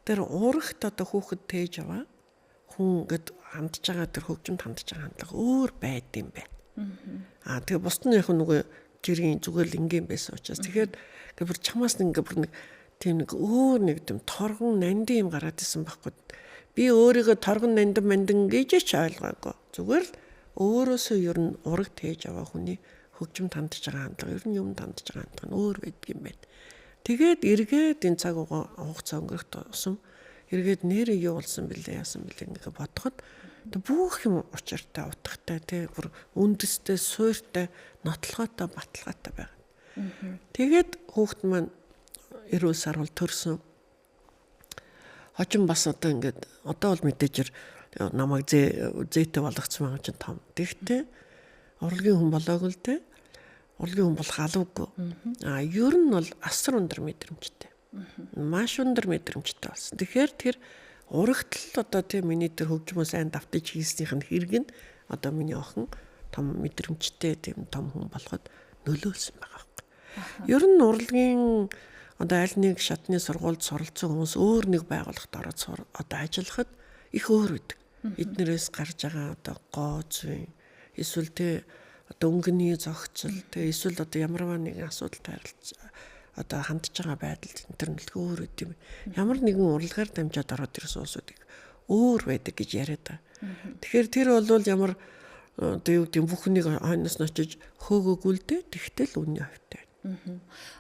тэр урагт одоо хүүхэд тээж аваа хүн гэд хандж байгаа тэр хөгжимд хандж байгаа хандлага өөр байд юм байна. Тэгээ бусд нь яг нөгөө жирийн зүгээр л ингийн байсан учраас тэгэхээр бүр чамаас нэг тийм нэг өөр нэг тийм торгон нандин юм гараад исэн байхгүй. Би өөрийгөө торгон нандин гэж ч ойлгоогүй. Зүгээр л өөрөөсөө ер нь ураг тээж аваа хүний хөгжимд хандж байгаа хандлага ер нь юмд хандж байгаа хандлага нь өөр байдаг юм байна. Тэгээд эргээд энэ цаг хугацаа өнгөрөх тусам эргээд нэрээ юу болсон бэлээ яасан бэлээ ингээ бодоход бүх юм учиртай утгатай тий бүр үндэстэй суйртай нотлоготой баталгаатай байна. Тэгээд хүүхэд маань 90 сар бол төрсөн. Хожим бас одоо ингээд одоо бол мэдээж намайг зээтэй болгоцсон байгаа чинь том. Тэгтээ урлагийн хүн болоогүй л дээ. Урлагийн хүн болох алавгүй. Ер нь бол асар өндөр мэдрэмжтэй. Маш өндөр мэдрэмжтэй болсон. Тэгэхээр тэр урагт л одоо тийм миний тэр хөгжмөө сайн давтаж хийснийх нь хэрэг нь одоо миний охин том мэдрэмжтэй тийм том хүн болоход нөлөөлсөн байгаа байхгүй. Ер нь урлагийн одоо аль нэг шатны сургуульд суралцсан хүмүүс өөр нэг байгууллагт ороод одоо ажиллахад их өөр үүдэг. Эднэрээс гарч байгаа одоо гооцвэн эсвэл тэ одоо өнгөний зохицол тэ эсвэл одоо ямарваа нэгэн асуудалтай одоо хандж байгаа байдал тэр нь л өөр үт юм. Ямар нэгэн урлагаар дамжаад ороод ирсэн улсуудыг өөр байдаг гэж яриад байгаа. Тэгэхээр тэр бол ямар одоо юу гэдэг бүхнийг хойноос нь очиж хөөгөөгүй л дээ. Тэгтэл үнний хавтай.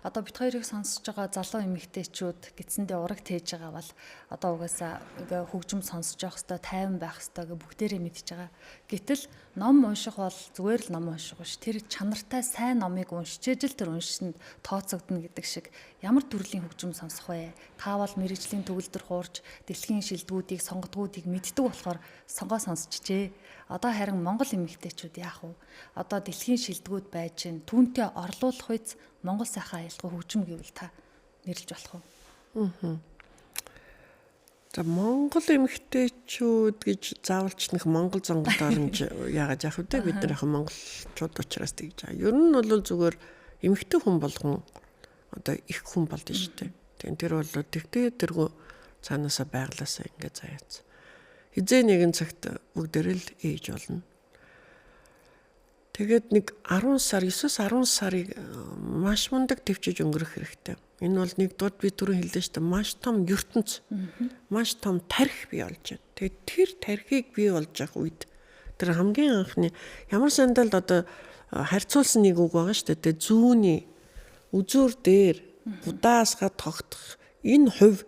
Одоо бид хоёрыг сонсож байгаа залуу эмэгтэйчүүд гидсэндээ ураг тээж байгаа бол одоо угаасаа хөгжим сонсож явах хэвээр тайван байх хэвээр бүгдээрээ мэдж байгаа. Гэтэл ном унших бол зүгээр л ном унших биш. Тэр чанартай сайн номыг уншижээж л тэр уншинд тооцогдно гэдэг шиг ямар төрлийн хөгжим сонсох вэ? Та бол мэрэгжлийн төгөлдөр хуурж дэлхийн шилдэгүүдийг сонгодгуудыг мэддэг болохоор сонгоо сонсчихжээ. Одоо харин Монгол эмэгтэйчүүд яах вэ? Одоо дэлхийн шилдэгүүд байж гин түүнтэй орлуулах үйс Монгол сайхан аялгаа хөгжим гэвэл та нэрлж болох уу? За Монгол эмэгтэйчүүд гэж заавалч нэг Монгол зонгод оромж яагаад яах вэ? Бид нар яг монголчууд учраас тэгж байгаа. Ер нь бол зүгээр эмэгтэй хүн болгон одоо их хүн болдсон шүү дээ. Тэгэхээр тэр бол тэгтээ тэргөө цаанаасаа байглаасаа ингэ заяац. Хизээ нэгэн цагт бүгдээрээ л ээж болно. Тэгээд нэг 10 сар 9-10 сарыг маш мундаг төвчж өнгөрөх хэрэгтэй. Энэ бол нэгдүгээр би түрүү хэллээ шүү дээ. Маш том ертөнц. Маш том тарих бий болж байна. Тэгээд тэр тарихыг бий болж явах үед тэр хамгийн анхны ямар сандал одоо харьцуулсан нэг үг байгаа шүү дээ. Зүүнний үзүүр дээр будаасгаа тогтох энэ хувь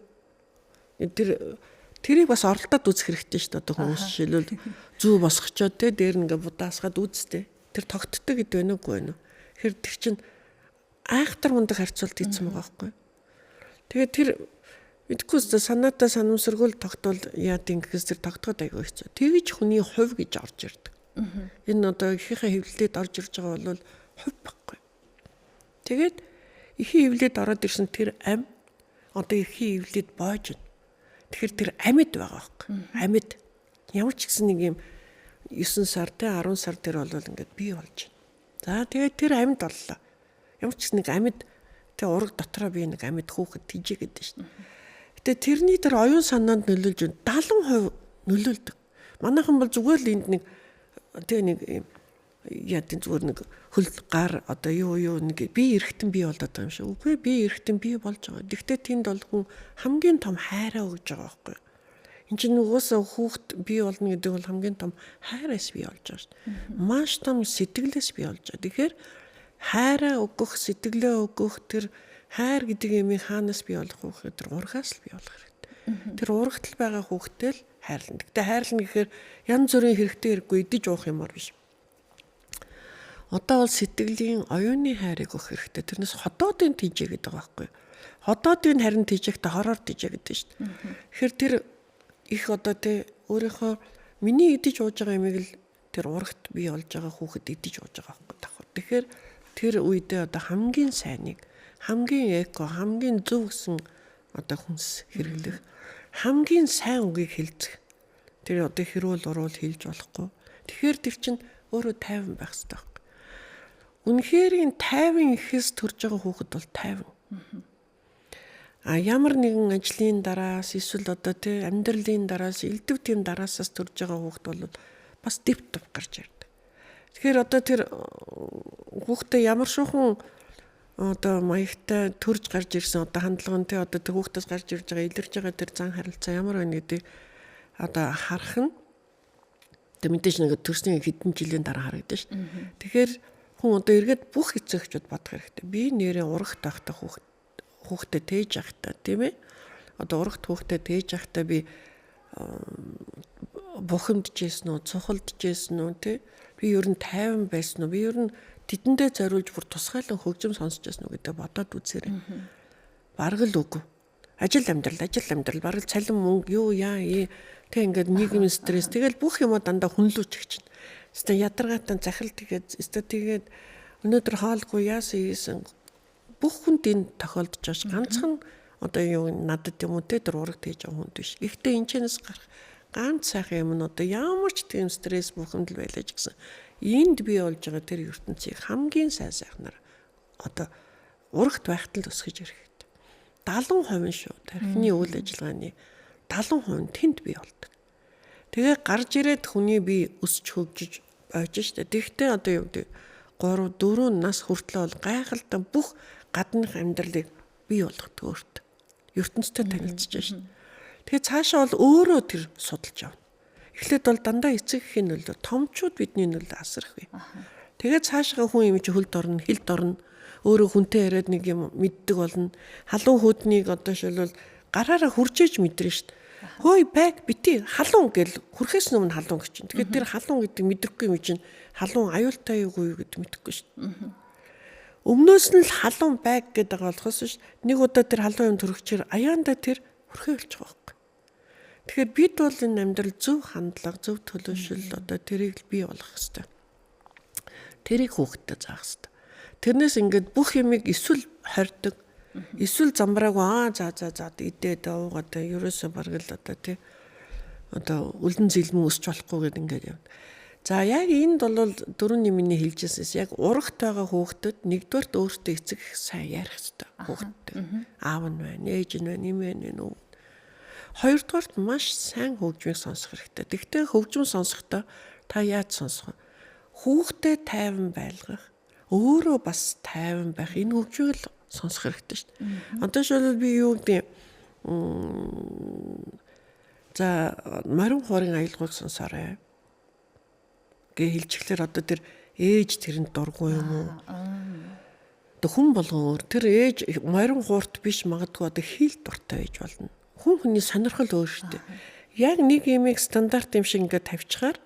тэрийг бас оролдоод үзэх хэрэгтэй шүү дээ. Одоо хүмүүс жишээлбэл зүү босгочоод те дээр ингээ будаасгаад үзтээ. Тэр тогтдог гэдэг вэ нүггүй вэ? Тэр чинь айхтар мундаг харьцуулт хийсэн байгаа байхгүй. Тэгээд тэр мэдгүй санаатаа санамсаргүй тогтвол яадын гэхээс тэр тогтоод айгүй хэцүү. Тэгж хүний хувь гэж орж ирдэг. Энэ одоо ихийнхээ хөвлөлөд орж ирж байгаа бол хувь байхгүй. Тэгээд ихийн хөвлөлөд ороод ирсэн тэр ам одоо ихийн хөвлөлөд боож байна. Тэгэхээр тэр амьд байгаа байхгүй. Амьд ямар ч гэсэн нэг юм 9 сар те 10 сар тэр бол ингээд бий болж байна. За тэгээд тэр амьд боллоо. Ямар ч нэг амьд тэг ураг дотроо би нэг амьд хүүхэд тийжээ гэдэг шин. Гэтэ тэрний тэр оюун санаанд нөлөөлж 70% нөлөөлдөг. Манайхан бол зүгээр л энд нэг тэг нэг яадын зүгээр нэг хөл гар одоо юу нэг би эргэтэн бий болоод байгаа юм шиг. Үгүй би эргэтэн бий болж байгаа. Гэхдээ тэнд бол хүн хамгийн том хайраа өгж байгаа байхгүй. Энд чинь угаасаа хүүхэд бий болно гэдэг бол хамгийн том хайраас бий болж байгаа шүү дээ. Маш том сэтгэлээс бий болж байгаа. Тэгэхээр хайраа өгөх, сэтгэлээ өгөх тэр хайр гэдэг юмыг хаанаас бий болох вэ гэхээр тэр ургаас л бий болох хэрэгтэй. Тэр урагтал байгаа хүүхдээ л хайрлана. Гэтэ хайрлана гэхээр янз бүрийн хэрэгтэй хэрэггүй идэж уух юмар биш. Одоо бол сэтгэлийн оюуны хайрыг өгөх хэрэгтэй. Тэрнээс хотоодын тийжээ гэдэг байгаа байхгүй. Хотоодын харин тийжэхтэй хороор тийжээ гэдэг шүү дээ. Тэгэхээр тэр их одоо тэ өөрийнхөө миний идэж ууж байгаа юмыг л тэр урагт бий болж байгаа хүүхэд идэж ууж байгаа байхгүй давхар. Тэгэхээр тэр үедээ одоо хамгийн сайныг, хамгийн эко, хамгийн зөв гэсэн одоо хүнс хэрэглэх, хамгийн сайн үгийг хэлцэх. Тэр одоо хэрүүл уруул хэлж болохгүй. Тэгэхээр тэр чинь өөрөө тайван байх хэрэгтэй байхгүй. Үнэхээр тайван ихээс төрж байгаа хүүхэд бол тайван. Ямар нэгэн ажлын дараас эсвэл одоо тий амьдралын дараас элдв тийм дараасаас төрж байгаа хүүхэд бол бас дэв тув гарч ирдэг. Тэгэхээр одоо тэр хүүхдээ ямар шуухан одоо маягтай төрж гарч ирсэн одоо хандлага нь тий одоо тэр хүүхдээс гарч ирж байгаа илэрж байгаа тэр зан харилцаа ямар байна гэдэг одоо харах нь тэг мэдээж нэг төрсний хэдэн жилийн дараа харагдаж шүү. Тэгэхээр хүн одоо эргээд бүх эцэгчүүд бодох хэрэгтэй. Би нэрээ урагт байхдаа хүүхдэд тээж явахдаа тийм ээ. Одоо урагт хүүхдэд тээж явахдаа би бухимдажсэн үү, цухалдажсэн үү тий. Би ер нь тайван байсан уу? Би ер нь тэдэндээ зориулж бүр тусгайлан хөгжим сонсчихсан уу гэдэг бодоод үзээрэй. Бараг л үгүй. Ажил амьдрал бараг цалин мөнгө юу яа тэг ингээд нийгмийн стресс тэгэл бүх юм дандаа хүнлүүчих чинь. Эсвэл ядаргаатан захил тэгээд өнөөдөр хаалгүй яасан ийсэн бүх хүнд энэ тохиолдож байгаа ганцхан одоо юу надад юм уу тэр ураг тээж байгаа хүнд биш. Гэхдээ энэ чэнэс гарах ганц сайхан юм нь одоо ямар ч тийм стресс бухимдал байлаа ч гэсэн энд бий болж байгаа тэр ертөнцийг хамгийн сайхнаар одоо урагт байхад л өсгөж ирэх хэрэгтэй. 70% шүү. Тархины үйл ажиллагааны 70% тэнд бий болдог. Тэгээ гарч ирээд хүний бие өсч хөгжиж ойж штэ. Тэгвэл одоо юу гэдэг 3 4 нас хүртэл бол гайхалтай бүх гаднах амьдралыг бий болгодог өөрт. ертөнцтэй танилцж шин. Тэгээ цаашаа бол өөрөө тэр судалж явна. Эхлээд бол дандаа эцэг эхийн нөлөө, томчууд бидний нөлөө асрах бай. Тэгээ цаашаа хүн юм чи хөлд орно, хилд орно. Өөрөө хүнтэй яриад нэг юм мэддэг болно. Халуун хүүднийг одоо шилбэл гараараа хуржээж мэдрэн шин. Хөөе байг бити халуун гэл хүрхээс өмнө халуун гэж чинь. Тэгэхээр тэр халуун гэдэг мэдрэхгүй юм чинь халуун аюултай юу гэдэг мэдэхгүй шин. Өмнөөс нь л халуун байг гэдэг болохоос ш нэг удаа тэр халуун юм төрөгчээр аяанда тэр хүрхээ болчих واخгүй. Тэгэхээр бид бол энэ амьдрал зөв хандлага, зөв төлөвшил одоо тэрийг бий болгох хэрэгтэй. Тэрийг хүүхдэд заах хэрэгтэй. Тэрнээс ингээд бүх юмыг эсвэл хордог, эсвэл замбраагүй за идээд уугаад ерөөсөө бараг л одоо тий одоо үлдэн зэлмэн өсч болохгүй гэдэг ингээд явна. За яг энд бол дөрөвний миний хэлжсэнээс яг урагт байгаа хүүхдэд нэгдүгээрт өөртөө эцэг сайн ярих хэрэгтэй хүүхдэд. Аав нь байна, ээж нь байна, эмээ нь нүү. Хоёрдугаарт маш сайн хөгжмийг сонсох хэрэгтэй. Тэгвэл хөгжим сонсохдоо та яаж сонсох вэ? Хүүхдэд тайван байлгах, өөрөө бас тайван байх энэ хөгжмийг л сонсох хэрэгтэй шүү дээ. Одоо шил би юу гэдэг за морин хуурын аялгыг сонсоорой гэ хэлчихлээр одоо тэр ээж тэрэнд дургүй юм уу? Одоо хүн болгон өөр тэр ээж морин хуурт биш магадгүй одоо хийл дуртай байж болно. Хүний сонирхол өөр шүү дээ. Яг нэг имийг стандарт юм шиг ингээд тавьчихаар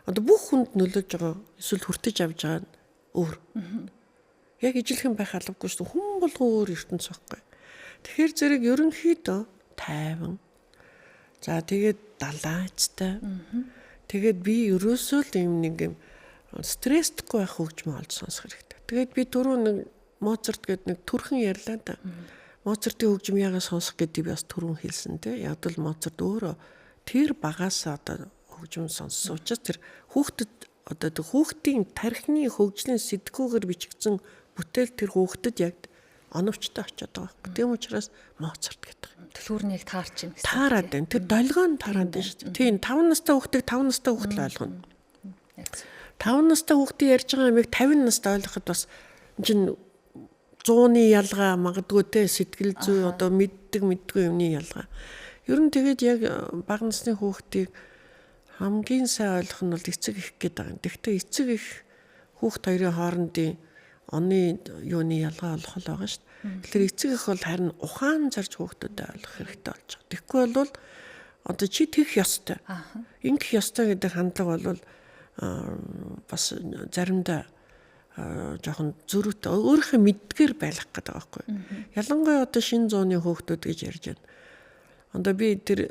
одоо бүх хүнд нөлөөж байгаа эсвэл хүртэж авч байгаа нь өөр. Яг ижилхэн байх албагүй шүү дээ. Хүн болгон өөр ертөнц байхгүй. Тэгэхээр зэрэг ерөнхийдөө тайван. За тэгээд далайцтай. Тэгээд би ерөөсөө л юм нэг юм стресстгүй байх хөгжмөө олж сонсох хэрэгтэй. Тэгээд би түрүү нэг Моцарт гэдэг нэг төрхөн ярьлаа да. Моцартын хөгжим яагаад сонсох гэдэг би бас түрүүн хэлсэн те. Яг л Моцарт өөрөө тэр багаасаа одоо хөгжим сонссон учраас тэр хүүхдэд одоо тэр хүүхдийн тархины хөгжлийн сэтгүүгээр бичигдсэн бүтээл тэр хүүхдэд яг оновчтой очиод байгаа. Тийм учраас Моцарт гэдэг. Төлхүүрнийг таарч юм гэсэн. Таарад байна. Тэр долгион таарад байна шүү дээ. Тийм 5 настай хүүхдийг 5 настай хүүхд л ойлгоно. 5 настай хүүхдийн ярьж байгаа юмыг 50 настай ойлгоход бас чинь 100-ны ялгаа магадгүй те сэтгэл зүй одоо мэддэггүй юмны ялгаа. Ер нь тэгээд яг бага насны хүүхдийг хамгийн сайн ойлгох нь бол эцэг их гэдэг байгаа юм. Гэхдээ эцэг их хүүхд хоёрын хоорондын оны юуны ялгаа олох л байгаа шүү дээ. Тэгэхээр эцэг их бол харин ухаан зарж хүүхдүүдэд ойлгох хэрэгтэй болж байгаа. Тэгэхгүй бол одоо чи тэгэх ёстой. Ингэх ёстой гэдэг хандлага бол бас заримдаа жоохон зөрүүтэй өөрийнхөө мэдгээр байлгах гэдэг байгаа байхгүй. Ялангуяа одоо шинэ зууны хүүхдүүд гэж ярьж байна. Одоо би тэр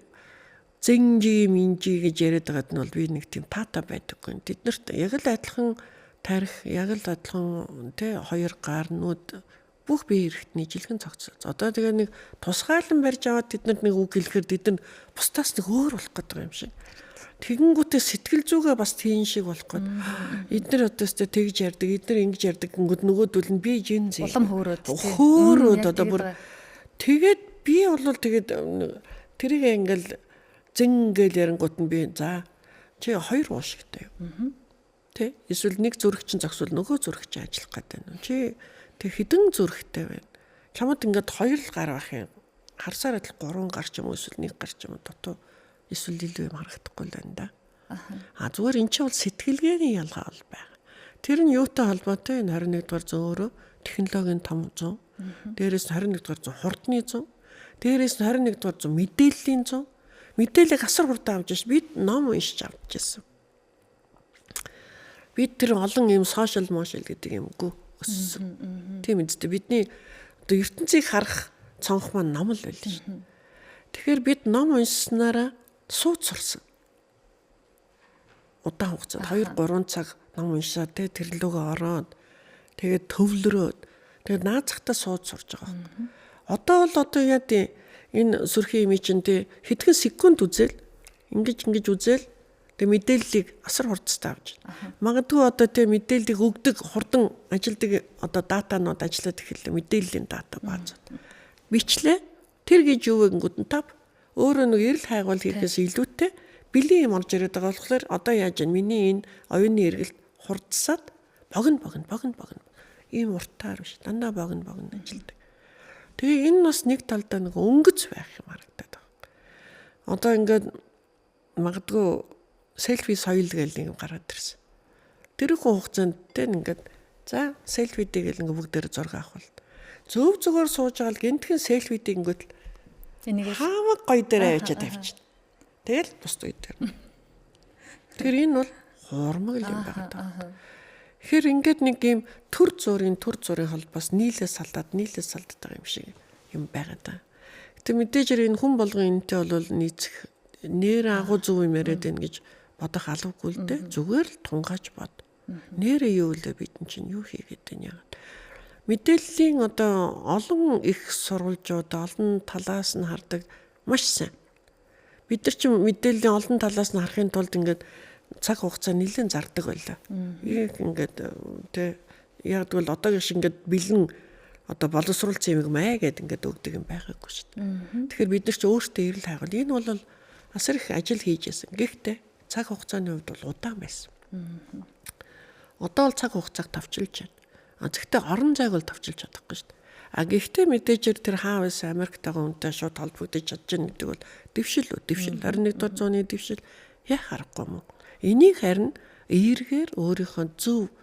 зэнжи минжи гэж яриад байгаад нь бол би нэг тийм таата байдаггүй. Тэд нарт яг л адилхан тарих, яг л адилхан тий хоёр гарнууд бүх бие хэрэгтний жилхэн цогцол. Одоо тэгээ нэг тусгаалan барьж аваад тэд нарт нэг үг хэлэхээр тэд нар бусдаас нэг өөр болох гэдэг юм шиг. Тэгэнгүүтээ сэтгэл зүгээ бас тийм шиг болох гээд. Эдгээр одоостой тэгж ярьдаг, эдгээр ингэж ярьдаг гингүүд нөгөөдөл нь би жин зэ. Улам хөөрөөд одоо бүр тэгээд би бол тэгээд тэрийг ингээл зингээл ярингууд нь би за чи хоёр уушигтай юу. Тэ эсвэл нэг зүрх чинь зогсвол нөгөө зүрх чинь ажиллах гэдэг нь. Чи тэг хідэн зүрхтэй байна. Чамд ингээд хоёр л гар байх юм. Харсаар адил 3 гар ч юм уу эсвэл 1 гар ч юм уу дутуу эсвэл илүү юм харагдахгүй л байна да. Зүгээр эн чинь бол сэтгэлгээний ялгаа бол байна. Тэр нь юутай холбоотой энэ 21-р зуун өөрөө технологийн том зуун. Дээрээс 21-р зуун хурдны зуун. Дээрээс 21-р зуун мэдээллийн зуун. Мэдээллийг асар хурдан авч ш бид ном уншиж авчихсан. Бид тэр олон юм сошиал мошиал гэдэг юмгүй өссөн. Тийм үстэй бидний одоо ертөнцийг харах цонх маань ном л байл ш. Тэгэхээр бид ном уншсанараа сууд сурсан. Удаан хугацаанд 2-3 цаг ном уншаад тэр лөгөө ороод тэгээд төвлөрөөд тэгээд наацхтаа сууд сурж байгаа юм. Одоо яа энэ сүрхий юм чинь хэдхэн секунд үзэл ингэж үзэл тэг мэдээллийг асар хурдтай авч. Магадгүй одоо мэдээллийг өгдөг хурдан ажилдаг одоо датанууд ажиллаад эхэллээ мэдээллийн дата баазууд. Бичлээ тэр гэж юу гэнгүүт нь тав өөрөө нэг эрэл хайгуул хийхээс илүүтэй бэлэн юм орж ирээд байгаа болохоор одоо яаж вэ? Миний энэ оюуны эргэлт хурдсаад богино ийм уртаар биш дандаа богино ажилдаг. Тэгээ энэ бас нэг талдаа нэг өнгөц байх юм харагдаад байна. Одоо ингээд магадгүй селфи соёл гэл нэг юм гараад ирсэн. Тэр их хугацаанд ингээд за селфидийг ингээд бүгдээр зураг авах бол зөв зүгээр сууж байгаа л гинтхэн селфидийг ингээд энийг хамаг гоё дээрээ явуулаад тавьчихна. Тэгэл бус үед дээр. Тэр энэ бол хуурмаг л юм байгаа. Тэгэхээр ингээд нэг юм төр зургийн холбоос нийлээс салдаад байгаа юм шиг юм байгаа да. Гэтэ мэдээж энэ хүн болгон энэтэй бол нийцэх нэр агуу зөв юм яриад байна гэж бодох албагүй л дээ. Зүгээр л тунгааж бод. Нэрээ юу вэ бид чинь юу хийгээд байна яагаад. Мэдээллийн одоо олон их сурвалжууд олон талаас нь хардаг маш сайн. Бид нар ч мэдээллийн олон талаас нь харахын тулд ингээд цаг хугацаа нэлээд зардаг байлаа. Ингээд тэ яг тэгвэл одоогийн шиг ингээд бэлэн одоо боловсруулсан юм маа гэд ингээд өгдөг юм байгаагүй шүү дээ. Тэгэхээр бид нар ч өөртөө эрэл хайгуул. Энэ бол асар их ажил хийж байсан. Гэхдээ цаг хугацааны хувьд бол удаан байсан. Одоо л цаг хугацааг тавчилж байна. Гэхдээ орон зайг бол тавчилж чадахгүй шүү дээ. А гэхдээ мэдээжээр тэр хаав байсан Америктайгаа үнтэй шууд холбогдож чадж байгаа гэдэг бол дэвшил. 21-р зууны дэвшил яах аргагүй юм. Энийг харин эергээр өөрийнхөө зөв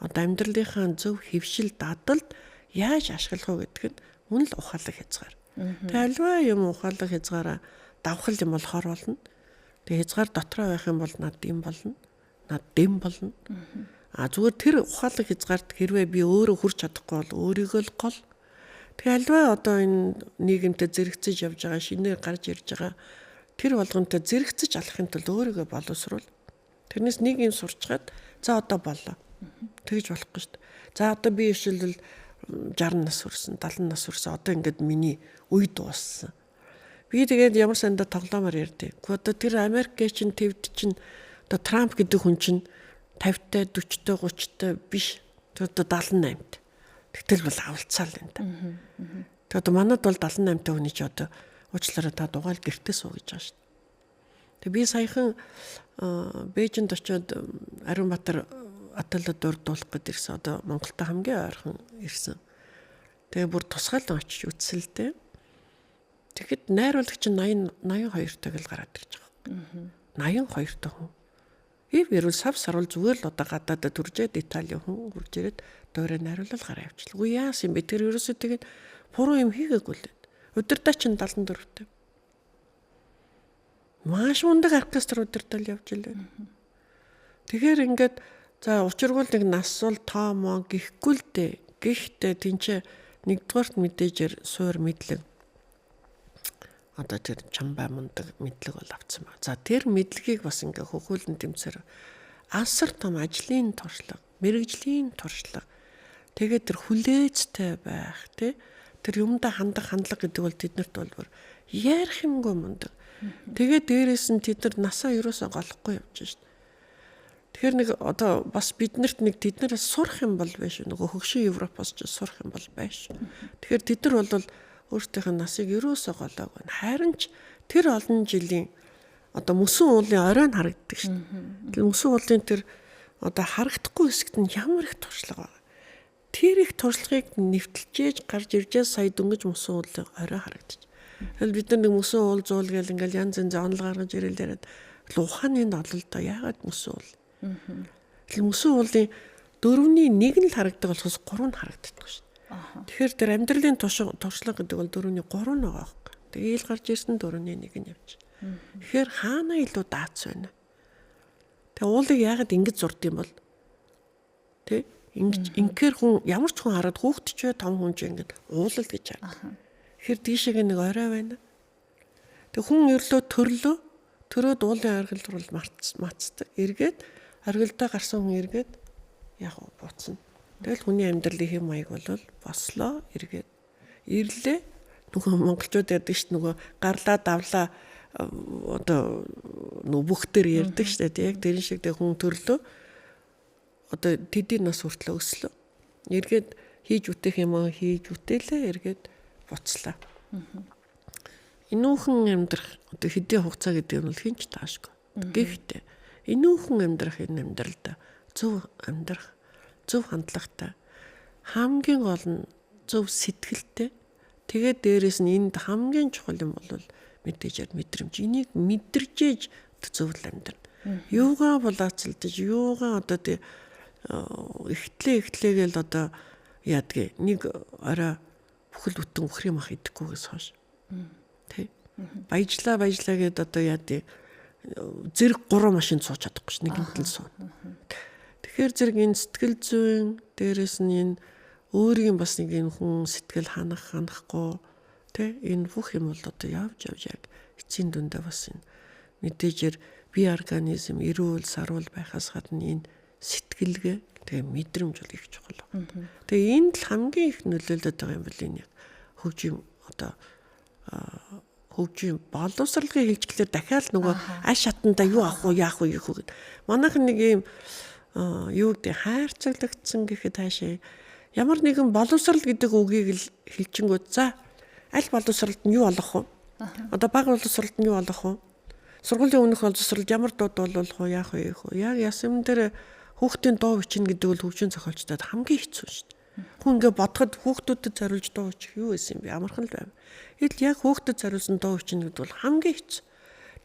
одоо амьдралынхаа зөв хэвшил дадалд яаж ашиглах вэ гэдэг нь мөн л ухаалаг хязгаар. Тэгээ альва юм ухаалаг хязгаараа давхал юм болохоор болно. Тэгээ хязгаар дотроо байх юм бол над юм болно. Над дэм болно. А зүгээр тэр ухаалаг хязгаарт хэрвээ би өөрөө хүрч чадахгүй бол өөрийгөө л гол. Тэгээ альва одоо энэ нийгэмтэй зэрэгцэж явж байгаа шинээр гарч ирж байгаа тэр болгонтой зэрэгцэж алахын тулд өөрийгөө боловсруул. Тэрнээс нэг юм сурчгаад за одоо болоо. Тэгж болохгүй шүү дээ. За одоо би ишэлэл 60 нас хүрсэн, 70 нас хүрсэн. Одоо ингээд миний үе дууссан. Би тэгээд ямар сандаа тоглоомоор ярьдیں۔ Одоо тэр Америкийн чинь твд чинь одоо Трамп гэдэг хүн чинь 50-тай, 40-тай, 30-тай биш. Тэр одоо 78-тай. Тэгтэл бол авалцаал энэ та. Тэгээд одоо манад бол 78-тай хүний чи одоо уучлаарай та дугаал гэртээ суу гэж байгаа шүү дээ. Тэгээд би саяхан Бээжинд очиод Ариунбаатар Аталад урдуулах гэдэг ирсэн. Одоо Монголтой хамгийн ойрхон ирсэн. Тэгээ бүр тусгаалan очиж үзсэлтэй. Тэгэхэд найруулагч 82 таг л гараад ирж байгаа. 82 таг хүн. Эрүүл сав сарвал зүгээр л одоо гадаадд төржээд Италийн хүн хурж ирээд доороо найруулал гараа явчихлаа. Үгүй яасан бэ? Тэр ерөөсөө тэгээд буруу юм хийгээгүй л. Өдөртөө чинь 74 таг. Маш ундаг оркестр өдөртөө явж илээ. Тэгэхээр ингээд за учиргуул нэг нас бол тоомоо гихгүй л дээ. Гэхдээ тэнцээ нэгдүгээрт мэдээжэр суур мэдлэг одоо тэр чамбай мундаг мэдлэг бол авцсан ба. За тэр мэдлэгийг бас ингээ хөхүүлэн тэмцээр асар том ажлын туршлага, мэрэгжлийн туршлага тэгээд тэр хүлээцтэй байх тий тэр юмдаа хандах хандлага гэдэг бол тэднэрт бол ярих юмгүй мундаг. Тэгээд дээрээс нь тэд нар насаа юусоо голохгүй явж шít. Тэгэхээр нэг одоо бас биднэрт нэг тэднээс сурах юм бол байж нөгөө хөгшин Европоос ч сурах юм бол байж. Тэгэхээр тэд нар бол өөртөөх нь насыг юусоо голоогүй. Харин ч тэр олон жилийн одоо мөсөн уулын оройн харагддаг шít. Тэр мөсөн уулын тэр одоо харагдахгүй хэсэгт нь ямар их туршлага байна. Тэр их туршлагыг нэвтэлжээж гарч иржээ сая дөнгөж мөсөн уулын орой харагдчих. Тэгэл бид нар нэг мөсөн уул зуул гэл ингээл янз янз онол гаргаж ирэл яриад ухааны ололдоо яагаад мөсөн уул. Тэгэл мөсөн уулын 4-ний 1 нь л харагдаг болохоос 3 нь харагддаг шít. Тэгэхээр тэр амьдралын туршлага гэдэг бол 4-ний 3 нь байгаа байхгүй. Тэгээ ил гарч ирсэн 4-ний 1 нь явж. Тэгэхээр хаана илүү даац байна. Тэгээ уулыг яагаад ингэж зурд юм бол тэ ингэж инхээр хүн ямар ч хүн хараад хүүхэд ч бай том хүн ч ингэж уулал гэж хараад. Тэгэхээр дийшээ нэг орой байна. Тэг хүн өрлөө төрөөд уулын аргил руу мацдаг. Эргээд аргилдаа гарсан хүн эргээд яг буцна. Тэгэл хүний амьдралын хэм маяг бол бослоо эргээд ирлээ. Нөгөө монголчууд ярьдаг ш нөгөө гарлаа давлаа одоо нөгөө бүхтэр ярьдаг ш тэ яг тэрэн шиг тэг хүн төрлөө одоо тэдийн нас хүртлээ өслөө. Эргээд хийж үтэх юм аа хийж үтээлээ эргээд буцлаа. Энүүхэн амьдрах одоо хэдийн хугацаа гэдэг нь бол хинч таашгүй. Гэхдээ энүүхэн амьдрах энэ амьдралд зөв амьдрах, зөв хандлагатай хамгийн гол нь зөв сэтгэлтэй. Тэгээд дээрэс нь энд хамгийн чухал юм бол мэдээжээр мэдрэмж. Энийг мэдэржээж зөвл амьдрна. Юугаа булаацалдаж, юугаа одоо тэг ихтлээгээл одоо яадгийг нэг орой бүхэл бүтэн өхрийн мах идэхгүйгээс хойш. Тэ. Баяжлаа гэдээ одоо яадгийг зэрэг 3 машин сууж чадахгүй ш нэг гэмтэл сууна. Тэгэхээр зэрэг энэ сэтгэл зүйн дээрэс нь энэ өөрийн бас нэг энэ хүн сэтгэл ханахгүй тэ энэ бүх юм бол одоо явж яг эцсийн дүндээ бас энэ мэдээжэр бие организм эрүүл сарвал байхаас гадна энэ сэтгэлгээ тэгээ мэдрэмж бол их чухал. Тэгээ энд л хамгийн их нөлөөлөд байгаа юм бол энэ хөгжим одоо хөгжим боловсролын хилжлэлээр дахиад нөгөө аш шатанда юу авах уу яах уу гэхэд манайхан нэг юм юу гэдэг хайрцаглагдсан гэхэд хаашаа ямар нэгэн боловсрол гэдэг үгийг л хэлчихэнгүүт за аль боловсролд нь юу олох вэ? Одоо баг боловсролд нь юу олох вэ? Сургуулийн өмнөх боловсролд ямар дууд болуулах вэ? Яах вэ? Яг ясам дээр хүүхдийн дуу бичнэ гэдэг бол хөгжим зохиолчдод хамгийн хэцүү шүү дээ. Хүн ингээ бодоход хүүхдүүдэд зориулж дуу бичих юу байсан юм бэ? Амархан л байв. Яг хүүхдэд зориулсан дуу бичих нь гэдэг бол хамгийн хэцүү.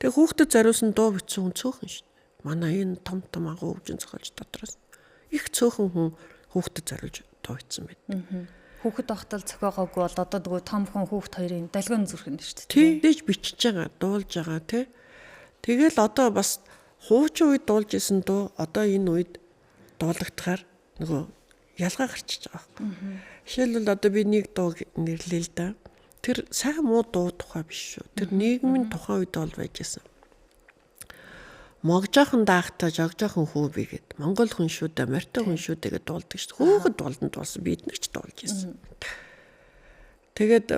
Тэгээ хүүхдэд зориулсан дуу бичсэн хүн цөөхөн шүү дээ. Манай энэ том агуу хөгжин зохиолч дотроос их цөөхөн хүн хүүхдэд зориулж дуу бичсэн байд. Хүүхэд багтал зохиогоогүй бол одоо нөгөө том хүн хүүхд хоёрын долгион зүрх нь шүү дээ. Тэгж бичиж байгаа, дуулж байгаа тий. Тэгэл одоо бас хуучин үед дуулж исэн дуу одоо энэ үед дуулагдахаар нөгөө ялгаа гарчиж байгаа байхгүй. Жишээлбэл одоо би нэг дуу нэрлэе л да. Тэр сайн муу дуу тухай биш шүү. Тэр нийгмийн тухайн үед бол байж исэн. Могжоохон даахта жогжоохон хүү бигээд Монгол хүн шүү дээ, Морьтой хүн шүү дээ гэдээ дуулдаг шүү. Хүүхэд дууланд болсон бид нар ч дуулж исэн. Тэгээд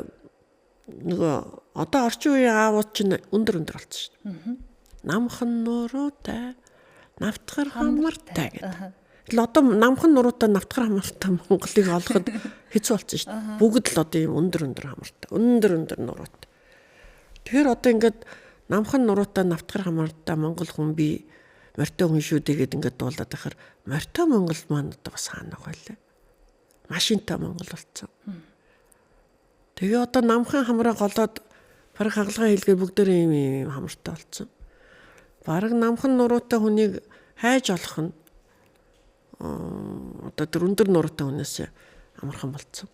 нөгөө одоо орчин үеийн аавууд чинь өндөр болсон шүү. Намхан нуруутай, навтгар хамартай гэдэг. Тэгэл одоо намхан нуруутай, навтгар хамартай Монголыг олоход хэцүү болсон шүү. Бүгд л одоо ийм өндөр хамартай, өндөр нуруутай. Тэгэхээр одоо ингээд намхан нуруутай, навтгар хамартай Монгол хүн би Морьтой хүн шүү дээ гэдэг ингээд дуулаад байхаар Морьтой Монгол маань одоо бас хаана байлаа. Машинтай Монгол болсон. Тэгээ одоо намхан хамраа голоод бараг хагалгаа хийлгээд бүгдээрээ ийм хамартай болсон. Бараг намхан нуруутай хүнийг хайж олох нь одоо тэр өндөр нуруутай хүнээс амархан болсон.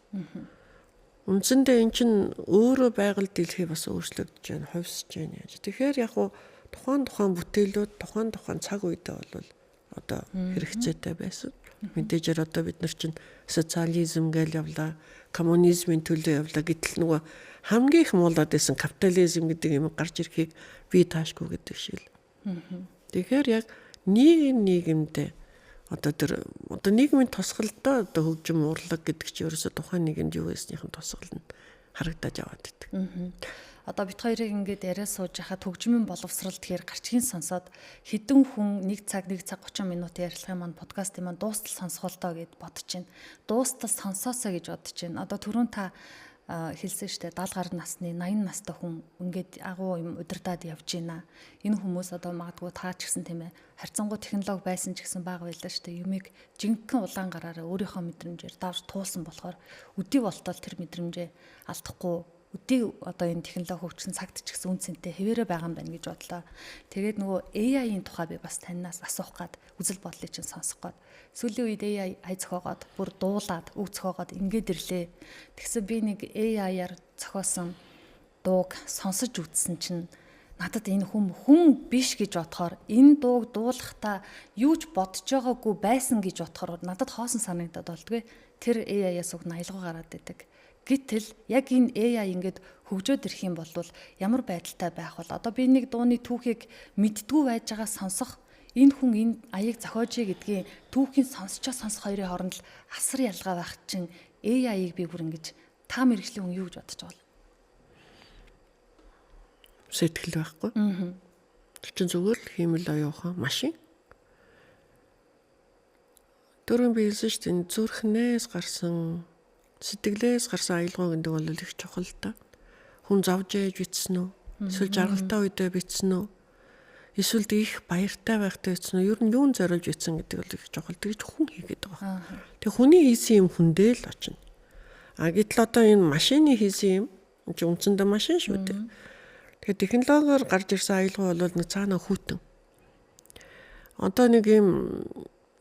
Үндсэндээ эн чинь өөрөө байгаль дэлхий бас өөрчлөгдөж байна, хувьсж байна. Тэгэхээр яг хуу тухайн бүтээлүүд тухайн цаг үедээ бол одоо хэрэгцээтэй байсан. Мэдээж одоо бид нар чинь социализм гэж явлаа, коммунизмын төлөө явлаа гэтэл нөгөө хамгийн их муулаад байсан капитализм гэдэг юм гарч ирэхийг би таашгүй гэдэг шиг л. Тэгэхээр яг нийгэмдээ одоо нийгмийн тусгалдаа одоо хөгжим урлаг гэдэг чинь ерөөсө тухайн нийгэмд юу байснийхэн тусгал нь харагдаж яваад идэг. Одоо бит хоёрыг ингээд яриа сууж хахад хөгжмийн боловсрал тэгэхээр гарчгийн сонсоод хэдэн хүн 1 цаг 30 минут ярилцлагын маань подкастын маань дуустал сонсголтоо гэд бодож байна. Дуустал сонсоосоо гэж бодож байна. Одоо түрүүн та хэлсэн штэ 70 гаруй насны 80 настай хүн ингээд агуу юм удирдаад явж байна. Энэ хүмүүс одоо магадгүй таа ч гэсэн тийм ээ харьцангуй технологи байсан ч гэсэн бага байлаа штэ. Юмыг жинхэнэ улаан гараараа өөрийнхөө мэдрэмжээр давж туулсан болохоор өдий болтол тэр мэдрэмжээ алдахгүй өдий одоо энэ технологи хөгжсөн цагт ч гэсэн үнцэнтэй хэвээрээ байгаа юм байна гэж бодлоо. Тэгээд нөгөө AI-ийн тухай би бас танаас асуух гад үзэл бодлыг чинь сонсох гад. Сүүлийн үед AI зохиогоод бүр дуулаад үг зохиогоод ингээд ирлээ. Тэгсэн би нэг AI-аар зохиосон дууг сонсож үзсэн чинь надад энэ хүн биш гэж бодохоор энэ дууг дуулахдаа юу ч бодож байгаагүй байсан гэж бодохоор надад хоосон санагдаад болдгоо. Тэр AI-аас уг аялгаа гараад идэг. Гэтэл яг энэ AI ингээд хөгжөөд ирэх юм бол ямар байдалтай байх вэ? Одоо би нэг дууны түүхийг мэддгүү байж байгаа сонсох энэ хүн энэ аяыг зохиож гэдгийг түүхийн сонсож хоёрын хооронд л асар ялгаа байх чинь AI-ыг би бүр ингэж та мэрэгжлийн хүн юу гэж бодож байгаа вэ? Сэтгэл байхгүй. Тэр чинь зүгээр л хиймэл оюухан машин. Дөрөв би хэлсэн шүү дээ зүрхнээс гарсан сэтгэлээс гарсан аялгаа гэдэг бол их чухал та. Хүн зовж ээж битсэн үү? Эсвэл жаргалтай үедээ битсэн үү? Эсвэл их баяртай байхдаа битсэн үү? Ер нь юун зориулж битсэн гэдэг бол их чухал. Тэгж хүн хийгээд байгаа. Тэг хүний хийсэн юм хүндээ л очино. Гэтэл одоо энэ машины хийсэн юм чи үндсэндээ машин шүү дээ. Тэгэхээр технологиор гарч ирсэн аялгаа бол нэг цаана хүүтэн. Одоо нэг юм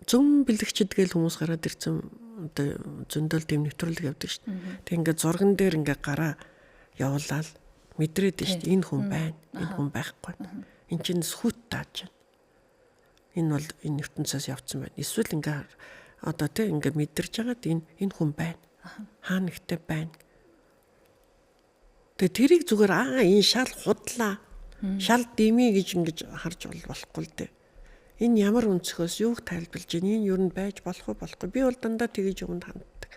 зөв бэлэгчд гээл хүмүүс гараад ирсэн одоо зөндөл дэм нэвтрүүлэг явдаг шүү дээ. Тэг ингээд зурган дээр ингээд гараа явуулаад мэдрээд шүү дээ. Энэ хүн байна. Энэ хүн байхгүй. Энд чинь сүт тааж байна. Энэ бол энэ ертөнцөөс явцсан байна. Эсвэл ингээд одоо тэг ингээд мэдэрч байгаад энэ хүн байна. Хаана нэгтэй байна. Тэгээ тэрийг зүгээр энэ шал худлаа. Шал дими гэж ингэж харж болохгүй л дээ. Энэ ямар өнцгөөс юуг тайлбарлаж байна? Энэ юу н байж болох уу болохгүй. Би бол дандаа тэгэж юмд ханддаг.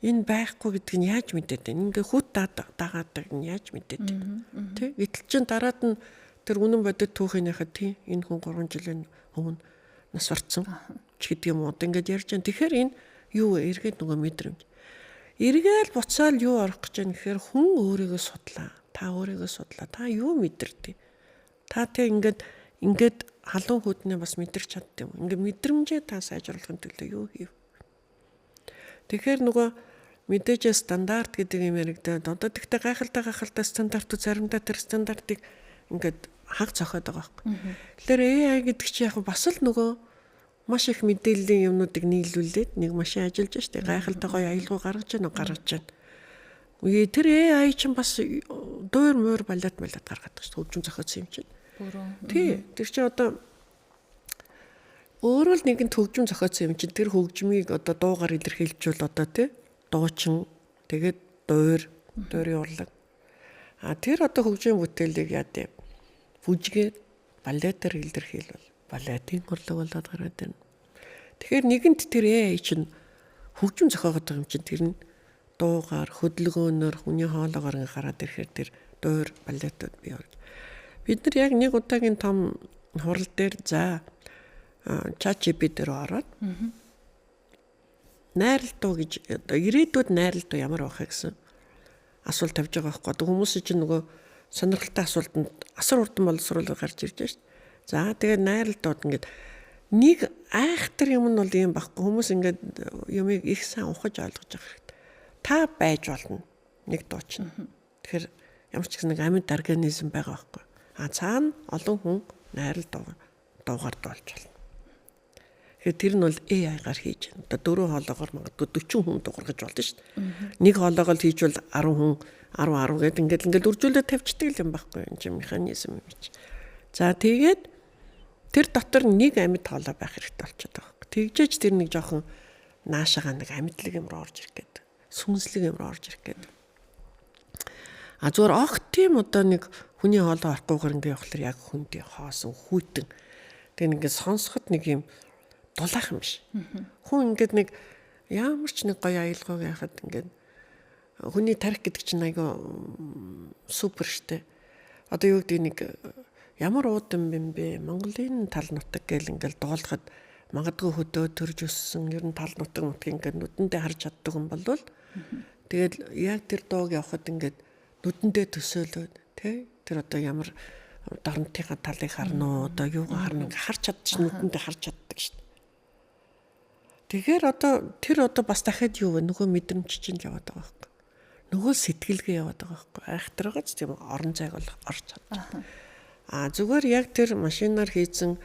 Энэ байхгүй гэдг нь яаж мэдээд байна? Ингээ хүт даагаад нь яаж мэдээд байна? Тэ? Гэтэл чин дараад нь тэр үнэн бодит түүхийнийхээ тийм энэ хүн 3 жилийн өмнө нас орцсон ч гэдэг юм уу. Ингээд ярьж байна. Тэгэхээр энэ юу вэ? Эргээд нөгөө мэдрэмж. Эргээл буцаал юу орох гэж байна гэхээр хүн өөрийгөө судлаа. Та өөрийгөө судлаа. Та юу мэдэрдэг? Та тэг ингээд халуун хүднээ бас мэдэрч чаддаг юм. Ингээ мэдрэмжээ та сайжруулахын төлөө юу хийв? Тэгэхээр нөгөө мэдээж стандарт гэдэг юм яригдаад одоо тэгтээ гайхалтай стандартууд заримдаа тэр стандартыг ингээд хаг цохоод байгаа байхгүй. Тэгэхээр AI гэдэг чинь яг бас л нөгөө маш их мэдээллийн юмнуудыг нийлүүлээд нэг машин ажиллаж штэ гайхалтай гоё аялал гаргаж байна. Үгүй тэр AI чинь бас дуур муур балиат гаргаад байгаа шүү. Хөгжим зохиоцсон юм чинь. Тий. Тэр чинь одоо өөрөө л нэгэн хөгжим зохиоцсон юм чинь тэр хөгжмийг одоо дуугаар илэрхийлжүүл одоо тий дуучин тэгээд дуурийн урлаг. Тэр одоо хөгжмийн бүтээлийг яа дээ. Бүжгээд балиатаар илэрхийлвэл балиатын урлаг болоод гараад байна. Тэгэхээр нэгэнт тэр AI чинь хөгжим зохиогоод байгаа юм чинь тэр нь дуугаар хөдөлгөөнөөр хүний хоолоогоор гараад ирэхээр тэр дуур балиатууд бий болж. Бид нар яг нэг удаагийн том хурал дээр за ChatGPT дээр ороод найралтуу гэж одоо ирээдүйд найралтуу ямар байх гэсэн асуулт тавьж байгаа байхгүй. Одоо хүмүүс чинь нөгөө сонирхолтой асуултанд асар урдан боловсруулга гарч ирж байна шүү дээ. За тэгээд найралтууд ингээд нэг айхтар юм нь бол юм байхгүй. Хүмүүс ингээд юмыг их сайн ухаж ойлгож байгаа хэрэгтэй. Та байж болно нэг дуучин. Тэгэхээр ямар ч гэсэн нэг амьд организм байгаа байхгүй. Цаана олон хүн найрал дуугаар дуулж байна. Тэгэхээр тэр нь бол AI-гаар хийж байна. Одоо 4 хоолоогоор магадгүй 40 хүн дуургаж болно шүү дээ. Нэг хоолоогоо л хийжвэл 10 хүн 10 гэдэг ингээд үржүүлээд тавьчихдаг юм байхгүй юм чи механизм юм чи. За тэгээд тэр дотор нэг амьд хоолой байх хэрэгтэй болчиход байгаа байхгүй. Тэгжээж тэр нэг жоохон наашаага нэг амьдлаг юм руу орж ирэх гээд. Сүнслэг юм руу орж ирэх гээд. Зүгээр огт тийм одоо нэг хүний хоолой орохгүйгээр ингээд явахлаар яг хүндий хоосон хүйтэн. Тэгээ ингээд сонсоход нэг юм дулаах юм биш. Хүн ингээд нэг ямар ч нэг гоё аялгааг яхад ингээд хүний тарих гэдэг чинь айгаа супер штэ. Одоо юу гэдэг нэг ямар уудан юм бэ? Монголын тал нутаг гэл ингээд дуулахад магадгүй хөдөө төрж өссөн ер нь тал нутаг ингээд нүдэндээ харж чаддаг юм болвол тэгээд яг тэр дууг явахад ингээд нүдэндээ төсөөлөөд тий тэр одоо ямар дорнотынхаа талыг харна уу одоо юугаа харна ингээд харж чадчих нүдэндээ харж чаддаг штэ. Тэгэхээр одоо тэр одоо бас дахиад юу вэ? Нөгөө мэдрэмж чинь яваад байгаа байхгүй. Нөгөө сэтгэлгээ яваад байгаа байхгүй. Айхтаргаач тийм орон зайг бол орж чадчих. Зүгээр яг тэр машинаар хийсэн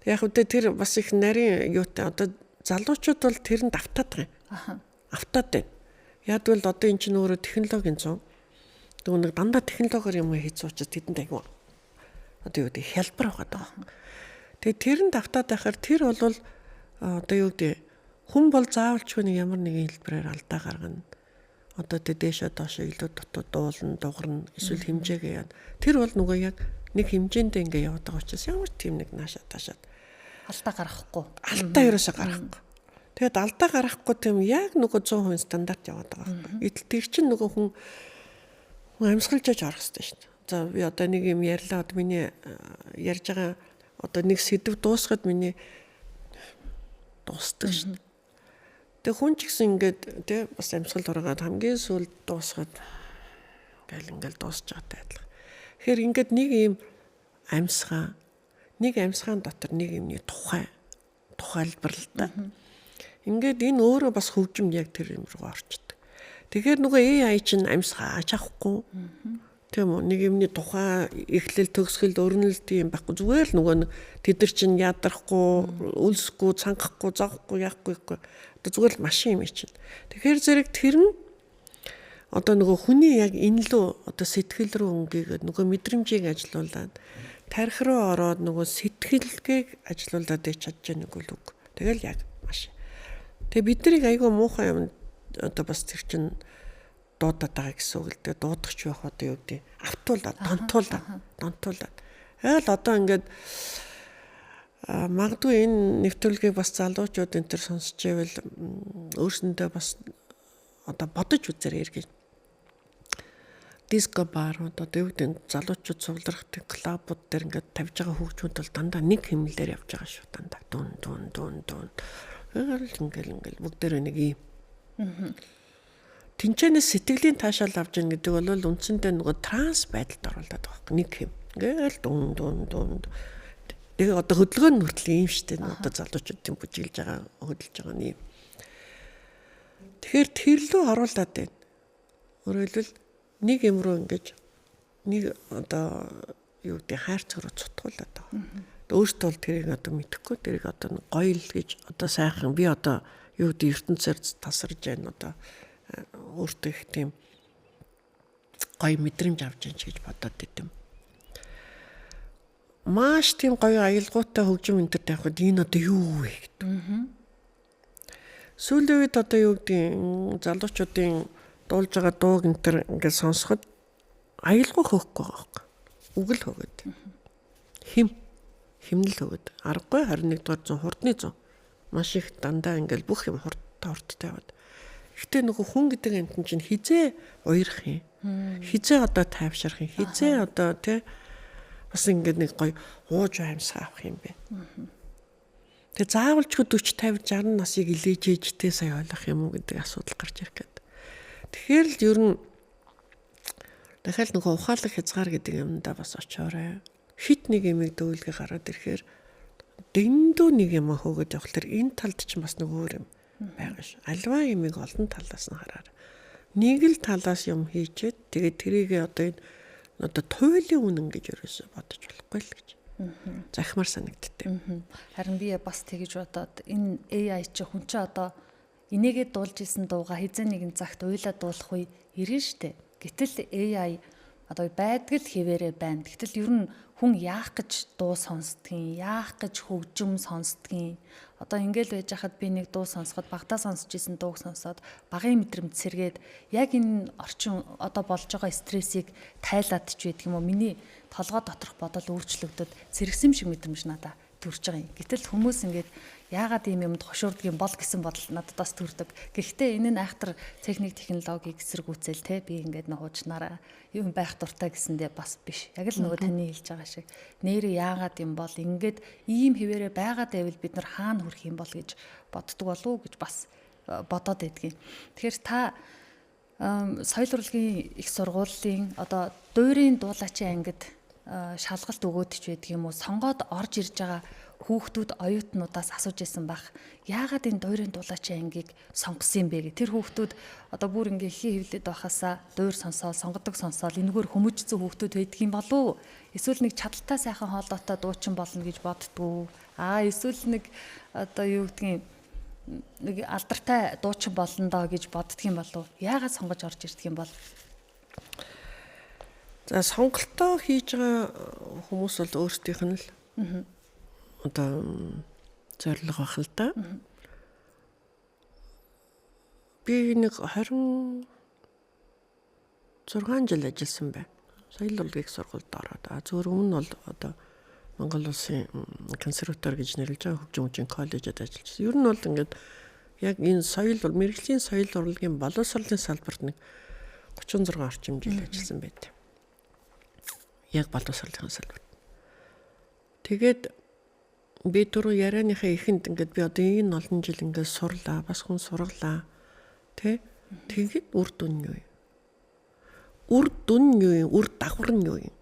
яг үдэ тэр бас их нарийн юутай одоо залуучууд бол тэрэнд автаад байгаа юм. Автаад байна. Яг бол одоо эн чинь өөрөө технологийн зам. Нөгөө нэг дандаа технологиор юм хийц учраас тэдэнд аягүй одоо юу гэдэг хялбар байгаа. Тэгээ тэрэнд автаад байхаар тэр бол одоо юу гэдэг хүн бол заавалчгүй нэг ямар нэгэн хэлбэрээр алдаа гаргана. Одоо тэ дээшээ доошоо илүү дотоод дуулна, дугарна, эсвэл хэмжээгээ яа. Тэр бол нөгөө яг нэг хэмжээндээ ингээ яваад байгаа учраас ямар ч тийм нэг наашаа таашаад алдаа гаргахгүй. Алдаа ерөөсөө гаргахгүй. Тэгээд алдаа гаргахгүй тийм яг нөгөө 100% стандарт яваад байгаа байхгүй. Эдл тэр чинь нөгөө хүн амьсгалжаж орох хэрэгтэй шүү дээ. За би одоо нэг юм ярьлаа. Миний ярьж байгаа одоо нэг сэдв дуусгаад миний дуустдаг шүү дээ. Тэг хүн ч гэсэн ингээд тий бас амьсгал ураагаад хамгийн сүүлд дуусгаад ингээл дуусч байгаатай адилхан. Тэгэхээр ингээд нэг юм амьсгаан дотор нэг юмний тухайлбарлалтай. Ингээд энэ өөрөө бас хөгжимд яг тэр юм руу орчдөг. Тэгэхээр нөгөө AI чинь амьсгааж авахгүй. Тийм үү нэг юмний тухай эхлэл төгсгөл өрнөл тийм байхгүй зүгээр л нөгөө тэд нар чинь ядрахгүй, үлсэхгүй, цангахгүй, зовхгүй, яахгүй. Одоо зүгээр л машин юм чинь. Тэгэхээр зэрэг тэр нь одоо нөгөө хүний яг энэ лөө одоо сэтгэл рүү өнгийгээд нөгөө мэдрэмжийг ажилуулад тарих руу ороод нөгөө сэтгэлгээг ажилуулад ич чадж байгаа нэг үл үг. Тэгэл яг машин. Тэгээ бид нарыг айгүй муухай юм одоо бас тэр чинь дуудаад байгаа гэсэн үг л дээ. Дуудагч байх одоо юу гэдэг автуулаад, донтуулаад. Айл одоо ингээд магадгүй энэ нэвтрүүлгийг бас залуучууд энэ төр сонсч байвал өөрсөндөө бас одоо бодож үзээрэй гэж. Диско барууд одоо юу гэдэг залуучууд цуглархдаг клубууд дээр ингээд тавьж байгаа хөгжмөд бол дандаа нэг хэмнэлээр явж байгаа шүү дандаа. Дун. Ингээл бүгдээрээ нэг юм. Тинчэнэс сэтгэлийн таашаал авч ийн гэдэг бол үндсэндээ нөгөө транс байдалд оруулаад байгаа юм. Нэг юм. Ингээл дун. Тэгээ одоо хөдөлгөөн нь хүртэл ийм штэ. Одоо залуучууд тийм бүжиглж байгаа хөдөлж байгаа юм. Тэгэхээр тэр лөө оруулаад байна. Өөрөөр хэлбэл нэг юм руу ингэж нэг одоо юу гэдэг хайрц руу цутгуулад байгаа. Өөртөө бол тэрийг одоо мэдэхгүй, тэрийг одоо гоё л гэж одоо сайхан би одоо юу гэдэг ертөнцөөр тасарж байна одоо өөртөө их тийм гоё мэдрэмж авч байна гэж бодоод идэм. Маш тийм гоё аялгаутай хөгжим энэ төр тавихад энэ одоо юу вэ гэдэг. Сүүлийн үед одоо юу гэдэг залуучуудын дуулж байгаа дууг энэ төр ингээд сонсоход аялгау хөөхгүй байгаа юм. Үгэл хөгөөд. Химнэл хөгөөд. Аргагүй 21 дугаар зуун хурдны зуун. Маш их дандаа ингээд бүх юм хурдтай тавиад. Гэтэ нөгөө хүн гэдэг амтэн чинь хизээ уярах юм. Хизээ одоо тайвшрах юм. Хизээ одоо тий бас ингээд нэг гоё ууж амьсгаа авах юм бэ. Тэгээ заавалчгүй 40 50 60 насыг илээж ээжтэй сая ойлгох юм уу гэдэг асуудал гарч ирэх гээд. Тэгэхээр л ер нь дахиад нөгөө ухаалаг хязгаар гэдэг юмдаа бас очоорой. Хит нэг юмыг дөөлгө гараад ирэхээр дэндүү нэг юм хөөгд явахлаар энэ талд ч бас нэг өөр юм байгаа ш. Альва юмыг олон талаас нь хараар. Нэг л талаас юм хийчихэд тэгээд тэрийг одоо энэ одоо туйлын үнэн гэж ерөөсө бодож болохгүй л гэж. Захимаар санагдтыг. Харин би бас тэгэж бодоод энэ AI чи хүн чи одоо инээгээд дуулж исэн дууга хизээ нэгэн цагт уйлаад дуулах үе ирнэ штэ. Гэтэл AI одоо байдгал хിവэрэ байна. Гэтэл ер нь хүн яах гэж дуу сонсдгийг, яах гэж хөгжим сонсдгийг. Одоо ингээл байж хахад би нэг дуу сонсоход багтаа сонсч исэн дууг сонсоод багын мэдрэмж сэргээд яг энэ орчин одоо болж байгаа стрессийг тайлаад ч байдаг юм уу. Миний толгой доторх бодол өөрчлөгдөд сэргсэн шиг мэдрэмж надад төрж байгаа юм. Гэтэл хүмүүс ингээд яагаад ийм юмд хошуурдаг юм бол гэсэн бодол надад бас төрдөг. Гэхдээ энэ нь айхтар техник технологиг эсэргүүцэл те би ингээд нуучнараа юм байх дуртай гэсэндээ бас биш. Яг л нөгөө таны хэлж байгаа шиг нэрээ яагаад юм бол ингээд ийм хിവэрэ байгаад байвал бид нар хаана хүрэх юм бол гэж боддөг болов уу гэж бас бодоод байдгийн. Тэгэхээр та соёл урлагийн их сургуулийн одоо дуурийн дуулаачийн ангид шалгалт өгөөд ч байдаг юм уу сонгоод орж ирж байгаа хүүхдүүд оюутнуудаас асууж исэн бах яагаад энэ дуурийн дуулаачийн ангийг сонгосон юм бэ гэх тэр хүүхдүүд одоо бүр ингээ ихий хөвлөд байхасаа дуур сонсоол сонгодог сонсоол энэгээр хүмүүжсэн хүүхдүүд байдаг юм болов уу эсвэл нэг чадaltaй сайхан хоолойтой дуучин болно гэж боддгоо эсвэл нэг одоо юу гэдгийг нэг алдартай дуучин болно доо гэж боддөг юм болов яагаад сонгож орж ирдэг юм бол за сонголтоо хийж байгаа хүмүүс бол өөрсдийнх нь л одоо зорилго байх л да. Би нэг 26 жил ажилласан байна. Соёл урлагийн сургуульд ороод. Зөвхөн өмнө бол одоо Монгол улсын консерватори гэж нэрлэж байгаа хөгжим коллежид ажиллажсэн. Ер нь бол ингээд яг энэ соёл мэргэжлийн соёл урлагийн боловсролын салбарт нэг 36 орчим жил ажилласан байдаг. Яг боловсролын салбарт. Тэгээд би түрүү ярианыхаа ихэнд ингээд би одоо энэ олон жил ингээд сурлаа, бас хүн сургалаа. Тэгээд үр дүн юу юм? Үр дүн юу юм? Үр дагавар нь юу юм?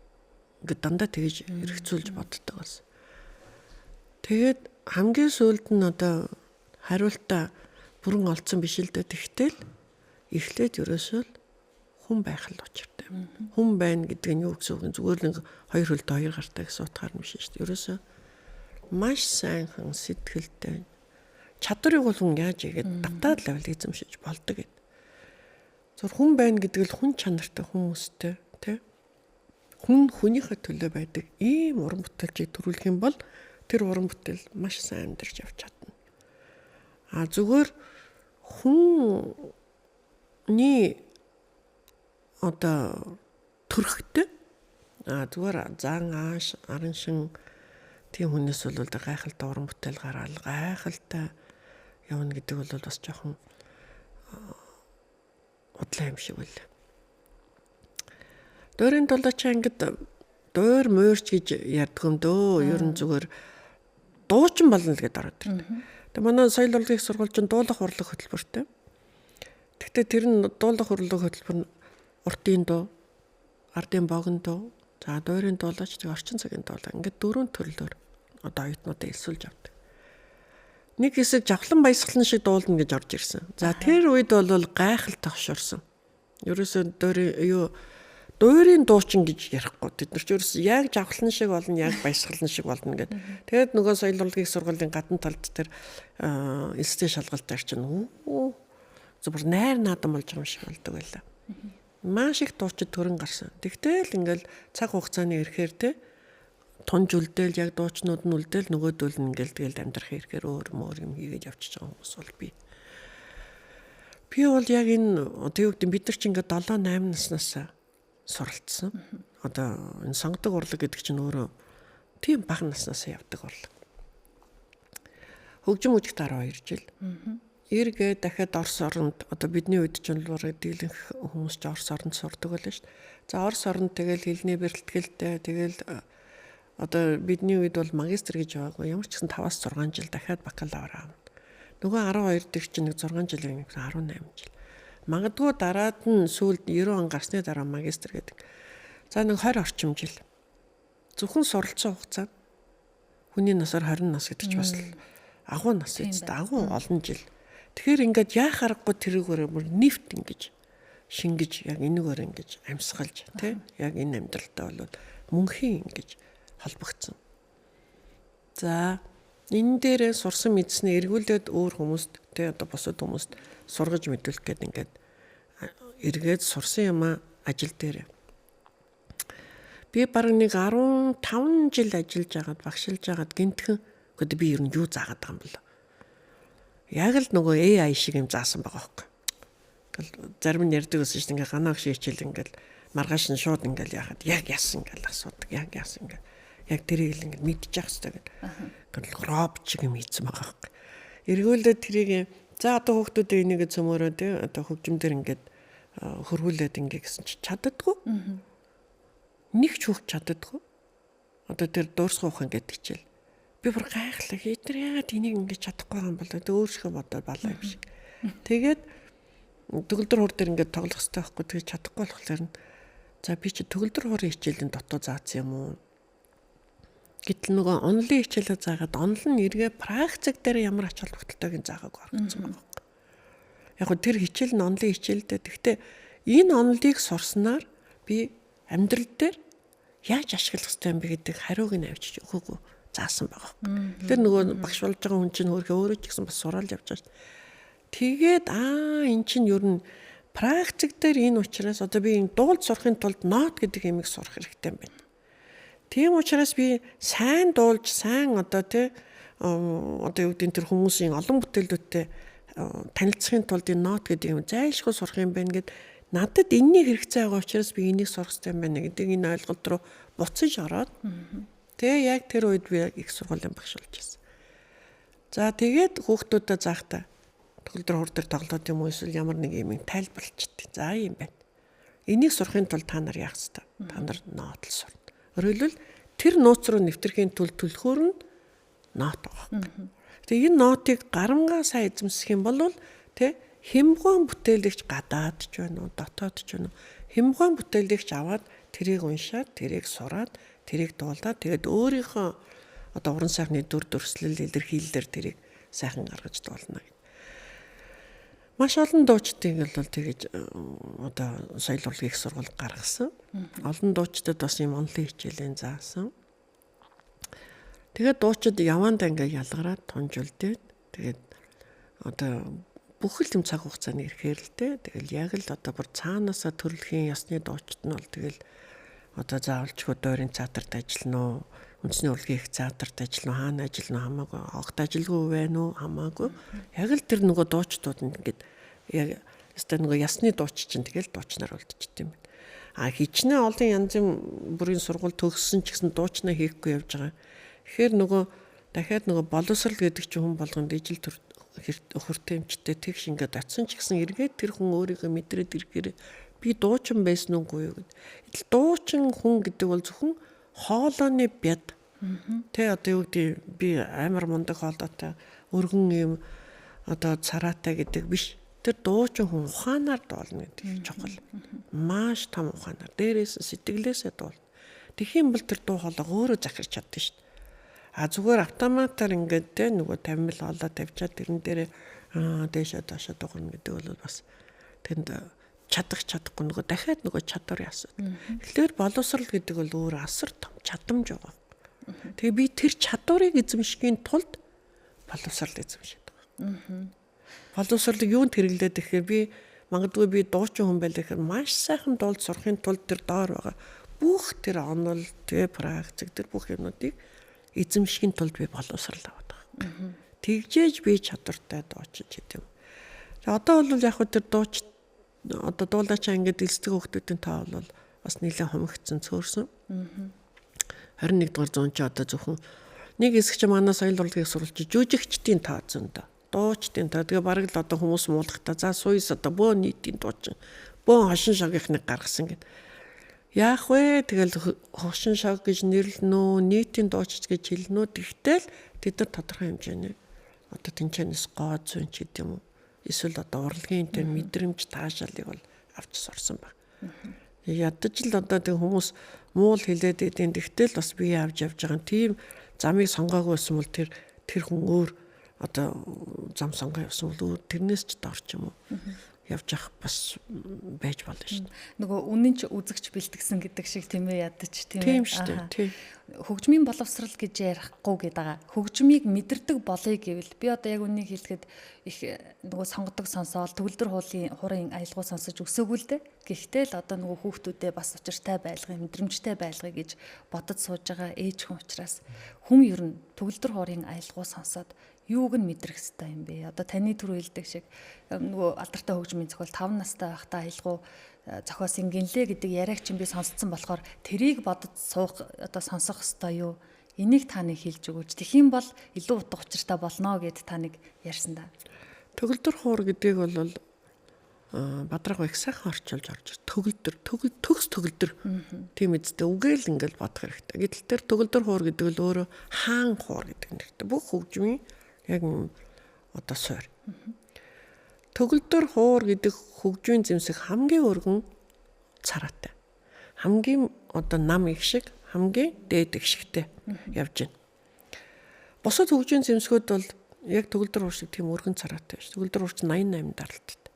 Ингээд дандаа тэгж эргцүүлж боддог бас. Тэгээд хамгийн сүүлд нь одоо хариултаа бүрэн олцсон биш л дээ. Тэгтэл эхлээд ерөөсөө хүн байх л учиртай. Хүн байна гэдэг нь юу гэсэн үг? Зүгээр нэг хоёр хөлд хоёр гартаа гэсэн утгаар нь биш шүү дээ. Ерөөсөө маш сайхан сэтгэлтэй чадварыг бол хүн яаж игээд давтаад л авал эзэмшиж болдог гэд. Зөв хүн байна гэдэг л хүн чанартай хүмүүстэй тий. Хүн хүнийхээ төлөө байдаг ийм уран бүтээлчийг төрүүлэх юм бол тэр уран бүтээл маш сайн амьдарч явж чадна. Зүгээр хүний одоо төрхтэй зүгээр зан ааш арын шин тийм хүнээс бол гайхалтай уран бүтээл гаргаал гайхалтай явна гэдэг бол бас жоохон удлаа юм шиг үл. Дуурийн дулаачаа ингээд дуур муурч гэж ярьдаг юм дөө. Ер нь зүгээр дуучин болно л гэдээ ороод ирдэг. Тэгээ манай соёл урлагийн сургууль чинь дуулах урлаг хөтөлбөртэй. Гэхдээ тэр нь дуулах урлаг хөтөлбөр нь уртын дуу, ардын богино дуу, за дуурийн дуулаач, орчин цагийн дуулаа ингээд дөрвөн төрлөөр одоо оюутнуудаа элсүүлж авдаг. нэг хэсэг жавхлан баясгалан шиг дуулна гэж орж ирсэн. За тэр үед бол гайхалтай тогшорсон. Ерөөсөө дуурийн дуучин гэж ярихгүй. Тэд нар ч ерөөс яг жавхлан шиг болно, яг баясгалан шиг болно гэдэг. Тэгээд нөгөө соёл урлагийн сургуулийн гадна талд тэр элстэй шалгалтаар чинь зөвхөн найр наадам болж байгаа юм шиг болдог байлаа. Маш их дуучид төрөн гарсан. Тэгтэл ингээл цаг хугацааны ирэхээр те тунж үлдээл яг дуучнууд нь үлдээл нөгөөдөл нь ингээл тэгэл амьдрах ирэхээр өөр юм хийгээд явчихж байгаа хүмүүс бол би. Би бол яг энэ одоо юу гэдэг бид нар ч ингээд 7-8 наснаас суралцсан. Одоо энэ сонгодог урлаг гэдэг чинь өөрөө тийм бага наснаас явдаг урлаг. Хөгжим үжигт 12 жил. Эргээ дахиад Орос оронд одоо бидний үед ч болоороо дийлэнх хүмүүс ч Орос оронд сурдаг байлаа шүү дээ. За Орос оронд тэгэл хэлний бэртгэлтэй тэгэл одоо бидний үед бол магистр гэж байгаагүй. Ямар ч гэсэн 5-6 жил дахиад бакалавр аавна. Нөгөө 12 дэх чинь 6 жилийн 18 жил. Магадгүй дараад нь сүүлд 90 он гарсны дараа магистр гэдэг. За нэг 20 орчим жил. Зөвхөн суралцсан хугацаа. Хүний насаар 20 нас гэдэг чинь бас агуу нас үстэй. Агуу олон жил. Тэгэхээр ингээд яах аргагүй тэрүүгээр бүр нефт ингэж шингэж яг энэгээр ингэж амьсгалж тий яг энэ амьдралтай болоод мөнхийн ингэж холбогдсон. За энэ дээрээ сурсан мэдснээ эргүүлээд өөр хүмүүст тий одоо босод хүмүүст сургаж мэдүүлэх гээд ингээд эргээд сурсан юм ажил дээр. Би бараг нэг 15 жил ажиллаж агаад багшилж агаад гинтхэн гэхдээ би ер нь юу заагаад байгаа юм бол яг л нөгөө AI шиг юм заасан байгаа хөөхгүй. Ингээл зарим нь ярьдаг гэсэн чинь ингээ ганаа хөш хичээл ингээл маргааш нь шууд ингээл яхад яг яасан ингээл асуудаг. Яг яасан ингээл яг тэрийг л ингээл мэдчих хэвээр гэдэг. Ингээл робот шиг юм хийсэн байгаа хөөхгүй. Эргүүлээд тэрийг за одоо хүүхдүүдээ энийг цөмөрөө тий одоо хөгжимдөр ингээд хөрвүүлээд ингээ гэсэн чи чаддаггүй. Нэг ч хүүхд чаддаггүй. Одоо тэр дуурсгах ухаан гэдэг хичээл. Би бүр гайхлаа. Хитэр яагаад энийг ингэж чадахгүй юм бол өөрсгөө бодоод балаа юм шиг. Тэгээд төгөлдөр хуур дээр ингээд тоглох хэрэгтэй байхгүй. Тэгээд чадахгүй болохоор нь за би чи төгөлдөр хуурын хичээлийн дотоо заасан юм уу? Гэтэл нөгөө онлын хичээлээ заагаад онл нь эргээ практик дээр ямар ач холбогдолтойг заагаагүй харагдсан байгаа байхгүй. Яг гоо тэр хичээл нь онлын хичээлдээ. Гэхдээ энэ онлыг сурснаар би амьдрал дээр яаж ашиглах хэрэгтэй юм бэ гэдэг хариуг нь авчиж өгөөгүй заасан байгаа. Тэр нөгөө багш болж байгаа хүн чинь өөрөө ч гэсэн бас сураал явж байгаа шүү дээ. Тэгээд эн чинь ер нь практик дээр энэ учраас одоо би энэ дуулж сурахын тулд нот гэдэг юмыг сурах хэрэгтэй юм байна. Тийм учраас би сайн дуулж, сайн одоо юу гэдэг тэр хүмүүсийн олон бүтээлүүдтэй танилцахын тулд энэ нот гэдэг юм зайлшгүй сурах юм байна гэд надад энэний хэрэгцээ байгаа учраас би энийг сурах хэрэгтэй юм байна гэдэг энэ ойлголт руу буцаж ороод тэгээ яг тэр үед би их сургуулийн багш болж байсан. За тэгээд хүүхдүүдэд заахтаа төгөлдөр хуур дээр тоглоод юм уу эсвэл ямар нэг юм тайлбарлалчихдээ. За юм байна. Энийг сурахын тулд та нар яах ёстой? Та нар нотл сурна. Өөрөлдвөл тэр нууц руу нэвтрэхийн тулд төлхөөр нь нот байгаа. Тэгээ энэ нотыг гарамгаа сайн эзэмсэх юм бол хямгаан бүтээлэгч гадаад ч байна уу, дотоод ч байна уу. Хямгаан бүтээлэгч аваад тэрийг уншаад, тэрийг сураад, тэрийг дуулаад тэгээд өөрийнхөө одоо уран сайхны дүр төрслөл илэрхийлэлээр тэрийг сайхан гаргаж дуулна. Маш олон дуучдыг бол тэгэж одоо соёл урлагийн их сургууль гаргасан. Олон дуучдад бас юм онлын хичээлийн заасан. Тэгээд дуучид явандаа ингээ ялгараад тунжулдээд тэгээд одоо бүхэл юм цаг хугацааны ирэхээр л тэгэл яг л одоо бүр цаанаасаа төрөлхийн ясны дуучид нь бол тэгэл одоо заавалчгүй дойрын театрт ажиллана уу, үндэсний урлагийн их театрт ажиллана уу, хаана ажиллана хамаагүй, огт ажилгүй байна уу хамаагүй. Яг л тэр нөгөө дуучдууд нь ингээд яг өстой нөгөө ясны дууч чинь тэгэл дуучнаар болдчихд юм байна. Хичнээн олон янзын бүрийн сургууль төгссөн ч гэсэн дуучнаа хийхгүй явж байгаа. Тэгэхээр нөгөө дахиад нөгөө боловсрал гэдэг чинь хүн болгонд ижил хүртээмжтэй тэгш ингээд атсан ч гэсэн эргээд тэр хүн өөрийгөө мэдрээд ирэхээр би дуучин байсан уугүй юу гэд. Дуучин хүн гэдэг бол зөвхөн хоолойны бяд. Одоо юу гэдэг би амар мундаг хоолойтой өргөн юм одоо цараатай гэдэг биш. Тэр дуучин хүн ухаанаар дуулна гэдэг чухал. Маш том ухаанаар. Дээрээс сэтгэлээсээ дуулна. Тэгхийн бол тэр дуу хоолой өөрөө захирч чаддаг шүү дээ. Зүгээр автоматар ингээд те нөгөө тамил олоо тавьчаад тэрэн дээрээ дээшээ доошоо дуурна гэдэг бол бас тэнд чадахгүй нөгөө дахиад нөгөө чадварын асуудал. Тэгэхээр боловсрал гэдэг бол өөр асар том чадамж байгаа. Тэгээ би тэр чадварыг эзэмшихийн тулд боловсрал эзэмшээд байгаа. Боловсралыг юунд хэрэглээд ихээр би магадгүй би дуучин хүн байлаа гэхээр маш сайхан дуулж сурахын тулд тэр доор байгаа бүх тэр онол тэгээ практик тэр бүх юмнуудыг эзэмшихийн тулд би боловсрал аваад байгаа. Тэгжээж би чадвартай дуучиж гэдэг юм. Одоо бол яг хөө тэр одоо дуулаачаа ингээд элсдэг хүмүүсийн тоо бол бас нэлээд хумигдсан цөөрсөн. 21-р зуун ч одоо зөвхөн нэг хэсэг ч манай соёл урлагийг сурвалж жүжигчдийн тоо зөндөө. Дуучдын тоо тэгээ бараг л одоо хүмүүс муулахтаа за суйс одоо бөө нийтийн дуучин бөө хошин шогийнхныг гаргасан гэд. Яах вэ? Тэгэл хошин шог гэж нэрлэнүү, нийтийн дуучч гэж хэлнүү. Тэгтэл тэд нар тодорхой хэмжээний одоо тэнцэнэс гоо зүүн ч гэдэг юм уу. Эсвэл одоо урлагийн тэр мэдрэмж таашаалыг бол авч сурсан баг. Ядаж л одоо тэг хүмүүс муул хэлээд идэв. Тэгтэл бас би авч явж байгаа тийм замыг сонгоогүй байсан бол тэр хүн өөр одоо зам сонгоо явсан бол өөр тэрнээс ч дор ч юм уу. Явж явах бас байж болно шүү дээ. Нөгөө үнэн ч үзэгч бэлтгэсэн гэдэг шиг тийм ээ ядаж тийм шүү дээ. Тийм. Хөгжмийн боловсрал гэж ярихгүй гэдэг. Хөгжмийг мэдэрдэг болъё гэвэл би одоо яг үнийг хэлэхэд их нөгөө сонгодог сонсоол төгөлдөр хуурын аялгау сонсож өсөөгүй л дээ. Гэхдээ л одоо нөгөө хүүхдүүдэд бас учиртай байлгыг, мэдрэмжтэй байлгыг гэж бодож сууж байгаа ээж хүн учраас хүн ер нь төгөлдөр хуурын аялгау сонсоод юуг нь мэдрэх хэрэгтэй юм бэ? Одоо таны түр хэлдэг шиг нөгөө алдартай хөгжмийн зохиол 5 настай байхдаа аялгау зохиосон гинлээ гэдэг яриаг чинь би сонсцсон болохоор тэрийг бодож суух одоо сонсох хэрэгтэй юу? Энийг та нэг хэлж өгөөч. Тэгхийн бол илүү утга учиртай болно гэд та нэг ярьсан да. Төгөлдөр хуур гэдгийг бол бадраг их сайхан орчуулж орж төгс төгөлдөр тийм үстэй үгээл ингээл бодох хэрэгтэй. Гэтэл тэр төгөлдөр хуур гэдэг л өөрөө хаан хуур гэдэг нэртэй. Бүх хөгжмийн яг одоо суур. Төгөлдөр хуур гэдэг хөгжмийн зэмсэг хамгийн өргөн цараатай. Хамгийн одоо нам их шиг хамгийн дээд их шигтэй явж байна. Бусад хөгжмийн зэмсгүүд бол яг төгөлдөр хуур шиг тийм өргөн цараатай биш. Төгөлдөр хуур чинь 88 даралттай.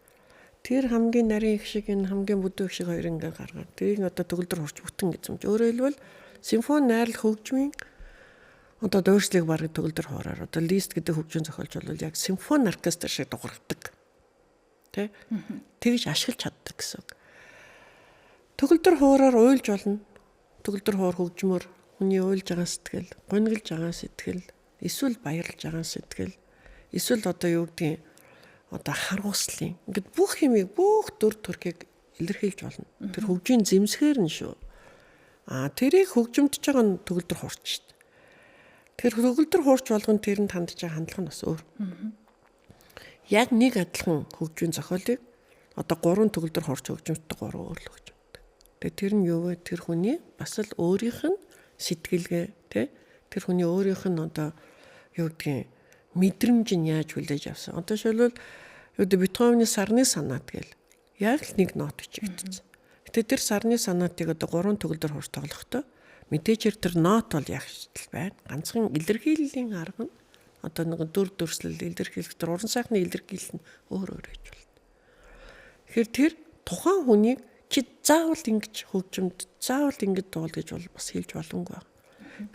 Тэр хамгийн нарийн их шиг энэ хамгийн бүдүү их шиг хоёр ингээ гаргаад тэрийг одоо төгөлдөр хуурч бүтэн эзэмж. Өөрөөр хэлбэл симфони найрал хөгжмийн одоо дуурьшлыг бараг төгөлдөр хуураар одоо лист гэдэг хөгжмийн зохиолч бол яг симфони оркестр шиг дуургадаг. Тэ? Тэгж ашиглаж чаддаг гэсэн. Төгөлдөр хуураар уйлж болно. Төгөлдөр хуур хөгжмөр хүний уйлж байгаа сэтгэл, гуниглж байгаа сэтгэл, эсвэл баярлж байгаа сэтгэл, эсвэл одоо юу гэдгийг одоо харуулслын ингээд бүх юмыг бүх төр төрхийг илэрхийлж болно. Тэр хөгжийн зэмсгээр нь шүү. Тэрийг хөгжимдж байгаа нь төгөлдөр хуурч шүү дээ. Тэр төгөлдөр хуурч болгон тэр нь хандж байгаа хандлага нь бас өөр. Яг нэг адилхан хөгжмийн зохиолыг одоо 3 төгөлдөр хуурч хөгжимдтэй 3 өөр л хөгжимдтэй. Тэгээ тэр нь юу вэ? Тэр хүний бас л өөрийнх нь сэтгэлгээ тий тэр хүний өөрийнх нь одоо юу гэдгийг мэдрэмж нь яаж хүлээж авсан. Одоо шилбэл юу гэдэг Бетховены сарны санаат гэл яг л нэг нот бичигдсэн. Гэтэ тэр сарны санаатыг одоо 3 төгөлдөр хуурч тоглохдоо мэдээж тэр нот бол ягштал байна. Ганцхан илэрхийллийн арга нь одоо нэг дүрслэл илэрхийлэх тэр уран сайхны илэрхийлэл нь өөр байж болно. Тэгэхээр тэр тухайн хүнийг чи заавал ингэж хөгжимд заавал ингэж дуул гэж бол бас хэлж боломгүй байна.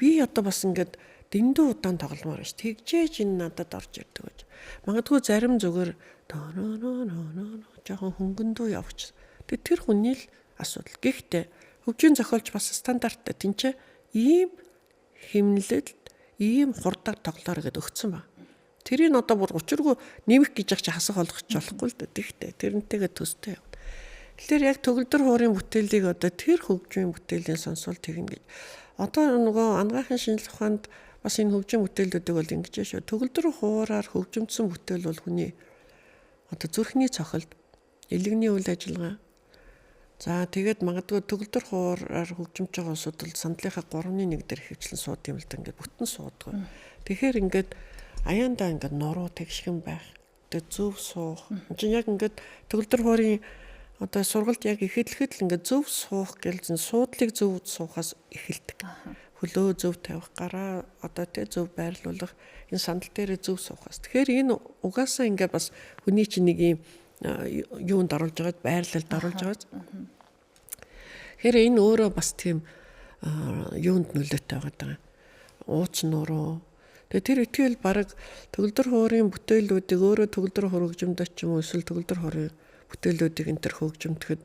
Би одоо бас ингэж дэндүү удаан тогломоор ш. Тэгжээж энэ надад орж ирдэг гэж. Магадгүй зарим зүгээр жоохон хөнгөндөө явж. Тэр хүний л асуудал. Гэхдээ хөгжийн зохиолч бас стандарттай тэнцээ ийм химнэлэл ийм хурдаг тоглоор гэдээ өгсөн ба. Тэрийг одоо бүр учиргүй нэмэх гэж яах чи хасах олгоч болохгүй л дээ. Тэгтээ тэрнтэйгээ төстэй явна. Тэгэхээр яг төгөлдөр хуурын бүтээлийг одоо тэр хөгжмийн бүтээлийн сонсвол тэгнэ гэж. Одоо нөгөө ангаахын шинжлэх ухаанд бас энэ хөгжим бүтээлүүдийг бол ингэж шүү. Төгөлдөр хуураар хөгжимдсөн бүтээл бол хүний одоо зүрхний цохилт, элэгний үйл ажиллагаа. За тэгээд магадгүй төгөлдөр хуураар хөгжимж байгаа улсууд бол сандлынхаа 3-1 дээр хөвчлэн сууд юм л да ингээд бүтэн суудгүй. Тэгэхээр ингээд аяандаа ингээд нуруу тэгшгэн байх. Тэгээд зөв суух. Энд яг ингээд төгөлдөр хуурын одоо сургалт яг эхлэхэд л ингээд зөв суух гэлзэн суудлыг зөв суухаас эхэлдэг. хөлөө зөв тавих, гараа одоо тэ зөв байрлуулах, энэ сандал дээр зөв суухаас. Тэгэхээр энэ угаасаа ингээд бас хүний чинь нэг юм юунд оруулж байгаад байрлалд оруулж байгаа. Тэгэхээр энэ өөрөө бас тийм юунд нөлөөтэй байгаа. Ууц нуруу. Тэгээ тэр итгэл баг төгөлдөр хуурын бүтээлүүдийг өөрөө төгөлдөр хур хөгжимдөд ч юм уу эсвэл төгөлдөр хуурын бүтээлүүдийг энэ төр хөгжимдөд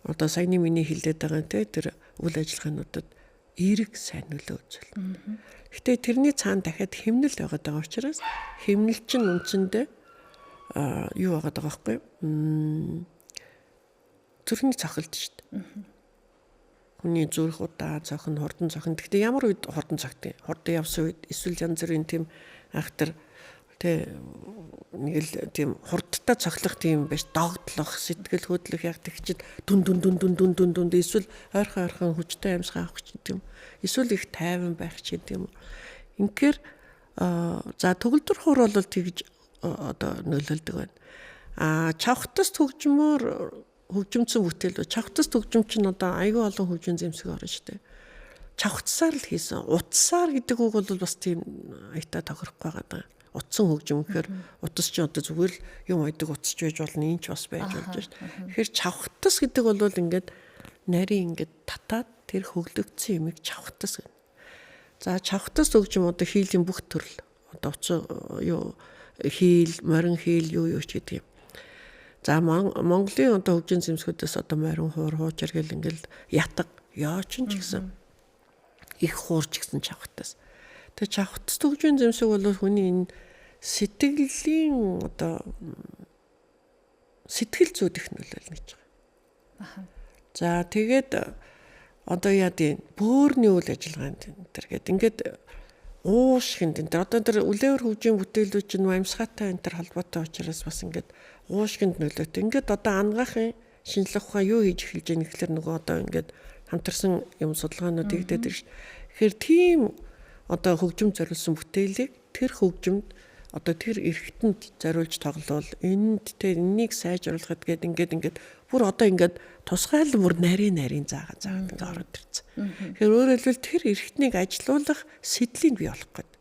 одоо саяны миний хэлээд байгаа тэр үйл ажиллагаануудад эерэг сайн нөлөө үзүүлнэ. Гэтэ тэрний цаана дахиад хэмнэл байгаад байгаа учраас хэмнэл чинь үндсэндээ юу байгаад байгаа байхгүй зүрхний цохилт шүү дээ. Хүний зүрх удаа цохин, хурдан цохин. Гэхдээ ямар үед хурдан цогт? Хурдан явсан үед эсвэл янз бүрийн тийм айхтар тэ нэг л тийм хурдтай цохлох тийм биш догтлох, сэтгэл хөдлөх яг тэгчид дүн эсвэл ойрхон хүчтэй амьсгаа авах ч гэдэм. Эсвэл их тайван байх ч гэдэм. Инхээр за төгөлдөр хуур бол тэгж одоо нөлөөлдөг байна. Чавхтас хөгжмөөр хөгжимцэн бүтээл. Чавхтас хөгжим чинь одоо аюул олон хөгжим зэмсэг орно шүү дээ. Чавхтсаар л хийсэн. Утсаар гэдэг үг бол бас тийм аятаа тохирохгүй байгаа. Утсан хөгжим гэхээр утас чинь одоо зүгээр л юм ойдаг утасч байж болно, энэ ч бас байж болж шүү дээ. Тэгэхээр чавхтас гэдэг бол ингээд нарийн ингээд татаад тэр хөглөгдсөн юмыг чавхтас гэнэ. За чавхтас хөгжим одоо хийлийн бүх төрөл. Одоо утас юу хийл, морин хийл юу ч гэдэг юм. За Монголын одоо хөгжин зэмсгүүдээс одоо морин хуур, хуучар гэл ингээл ятг, яочин ч гэсэн их хуурч гэсэн чавхтас. Тэгээ чавхтас хөгжин зэмсэг бол хүний энэ сэтгэлийн одоо сэтгэл зүйд их нөлөөлнө гэж байгаа. За тэгээд одоо яа тийм бөөрийн үйл ажиллагаанд энэ гээд ингээд уушгинд энэ одоо тэр үлээвэр хөгжийн бүтээлүүд чинь амьсгаатай энэ төр холбоотой учраас бас ингээд уушгинд нөлөөтэй. Ингээд одоо ангаахын шинжлэх ухаан юу хийж эхэлж байгаа гэхэлэр нөгөө одоо ингээд хамтарсан юм судалгаанууд хийгдээд ирж. Тэгэхээр тийм одоо хөгжим зориулсан бүтээлийг тэр хөгжимд одоо тэр эрхтэнд зориулж тоглоул энд тэр энийг сайжруулахад ингээд бүр одоо ингээд тусгайл бүр нарийн заагаад ингээд ороод ирсэн. Тэгэхээр өөрөөр хэлбэл тэр эрхтнийг ажилуулах сэтлийг бий болох гээд.